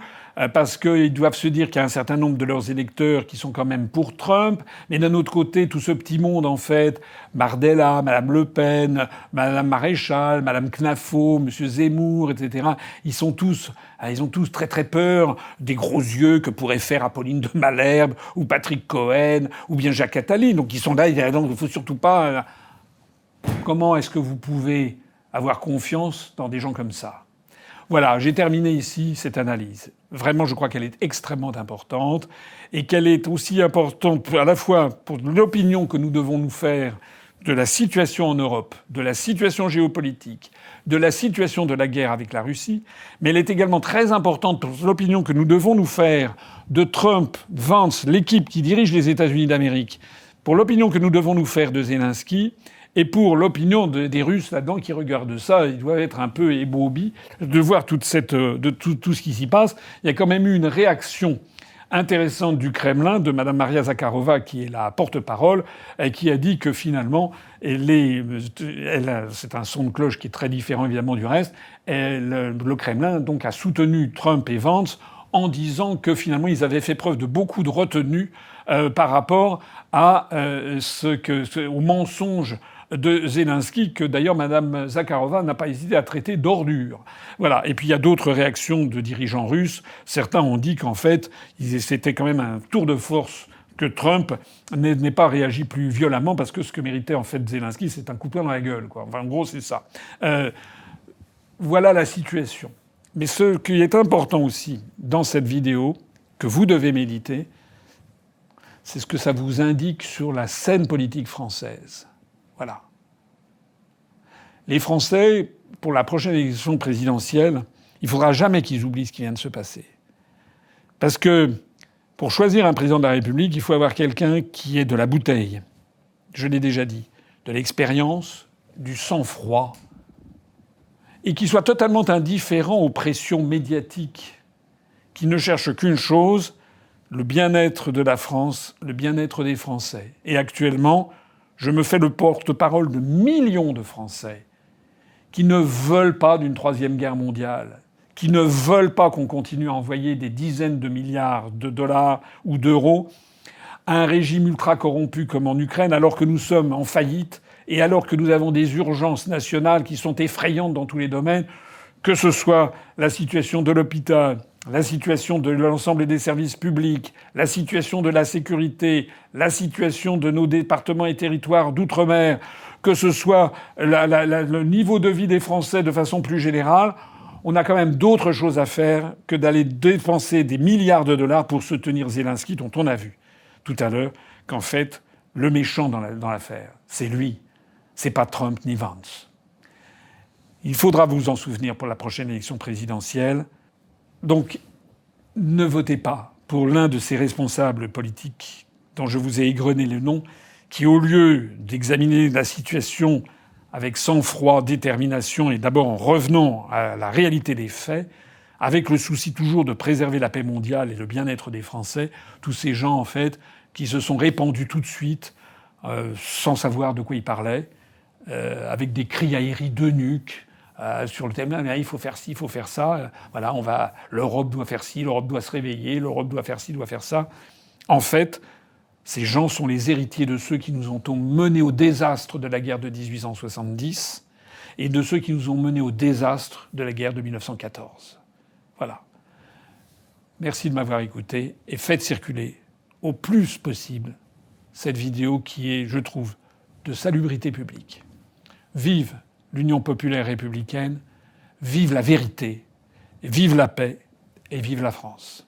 parce qu'ils doivent se dire qu'il y a un certain nombre de leurs électeurs qui sont quand même pour Trump. Mais d'un autre côté, tout ce petit monde, en fait, Bardella, Madame Le Pen, Madame Maréchal, Madame Knaffo, Monsieur Zemmour, etc., ils ont tous très très peur des gros yeux que pourrait faire Apolline de Malherbe, ou Patrick Cohen, ou bien Jacques Attali. Donc ils sont là, donc il ne faut surtout pas... Comment est-ce que vous pouvez avoir confiance dans des gens comme ça ? Voilà, j'ai terminé ici cette analyse. Vraiment, je crois qu'elle est extrêmement importante et qu'elle est aussi importante à la fois pour l'opinion que nous devons nous faire de la situation en Europe, de la situation géopolitique, de la situation de la guerre avec la Russie, mais elle est également très importante pour l'opinion que nous devons nous faire de Trump, Vance, l'équipe qui dirige les États-Unis d'Amérique, pour l'opinion que nous devons nous faire de Zelensky, et pour l'opinion des Russes là-dedans qui regardent ça, ils doivent être un peu ébaubis de voir tout ce qui s'y passe. Il y a quand même eu une réaction intéressante du Kremlin, de Mme Maria Zakharova, qui est la porte-parole, et qui a dit que finalement, c'est un son de cloche qui est très différent évidemment du reste, le Kremlin donc a soutenu Trump et Vance en disant que finalement ils avaient fait preuve de beaucoup de retenue par rapport à au mensonge de Zelensky, que d'ailleurs Mme Zakharova n'a pas hésité à traiter d'ordure. Voilà. Et puis il y a d'autres réactions de dirigeants russes. Certains ont dit qu'en fait, c'était quand même un tour de force que Trump n'ait pas réagi plus violemment, parce que ce que méritait en fait Zelensky, c'est un coup de poing dans la gueule, quoi. Enfin, en gros, c'est ça. Voilà la situation. Mais ce qui est important aussi dans cette vidéo, que vous devez méditer, c'est ce que ça vous indique sur la scène politique française. Voilà. Les Français, pour la prochaine élection présidentielle, il ne faudra jamais qu'ils oublient ce qui vient de se passer. Parce que pour choisir un président de la République, il faut avoir quelqu'un qui ait de la bouteille. Je l'ai déjà dit. De l'expérience, du sang-froid, et qui soit totalement indifférent aux pressions médiatiques, qui ne cherche qu'une chose, le bien-être de la France, le bien-être des Français. Et actuellement, je me fais le porte-parole de millions de Français qui ne veulent pas d'une troisième guerre mondiale, qui ne veulent pas qu'on continue à envoyer des dizaines de milliards de dollars ou d'euros à un régime ultra corrompu comme en Ukraine, alors que nous sommes en faillite et alors que nous avons des urgences nationales qui sont effrayantes dans tous les domaines, que ce soit la situation de l'hôpital, la situation de l'ensemble des services publics, la situation de la sécurité, la situation de nos départements et territoires d'outre-mer, que ce soit le niveau de vie des Français de façon plus générale, on a quand même d'autres choses à faire que d'aller dépenser des milliards de dollars pour soutenir Zelensky, dont on a vu tout à l'heure qu'en fait, le méchant dans l'affaire, c'est lui. C'est pas Trump ni Vance. Il faudra vous en souvenir pour la prochaine élection présidentielle. Donc, ne votez pas pour l'un de ces responsables politiques dont je vous ai égrené le nom, qui, au lieu d'examiner la situation avec sang-froid, détermination, et d'abord en revenant à la réalité des faits, avec le souci toujours de préserver la paix mondiale et le bien-être des Français, tous ces gens, en fait, qui se sont répandus tout de suite, sans savoir de quoi ils parlaient, avec des cris aéris de nuque, sur le thème, il faut faire ci, il faut faire ça. Voilà, l'Europe doit faire ci, l'Europe doit se réveiller, l'Europe doit faire ci, doit faire ça. En fait, ces gens sont les héritiers de ceux qui nous ont menés au désastre de la guerre de 1870 et de ceux qui nous ont menés au désastre de la guerre de 1914. Voilà. Merci de m'avoir écouté et faites circuler au plus possible cette vidéo qui est, je trouve, de salubrité publique. Vive l'Union populaire républicaine, vive la vérité, vive la paix et vive la France.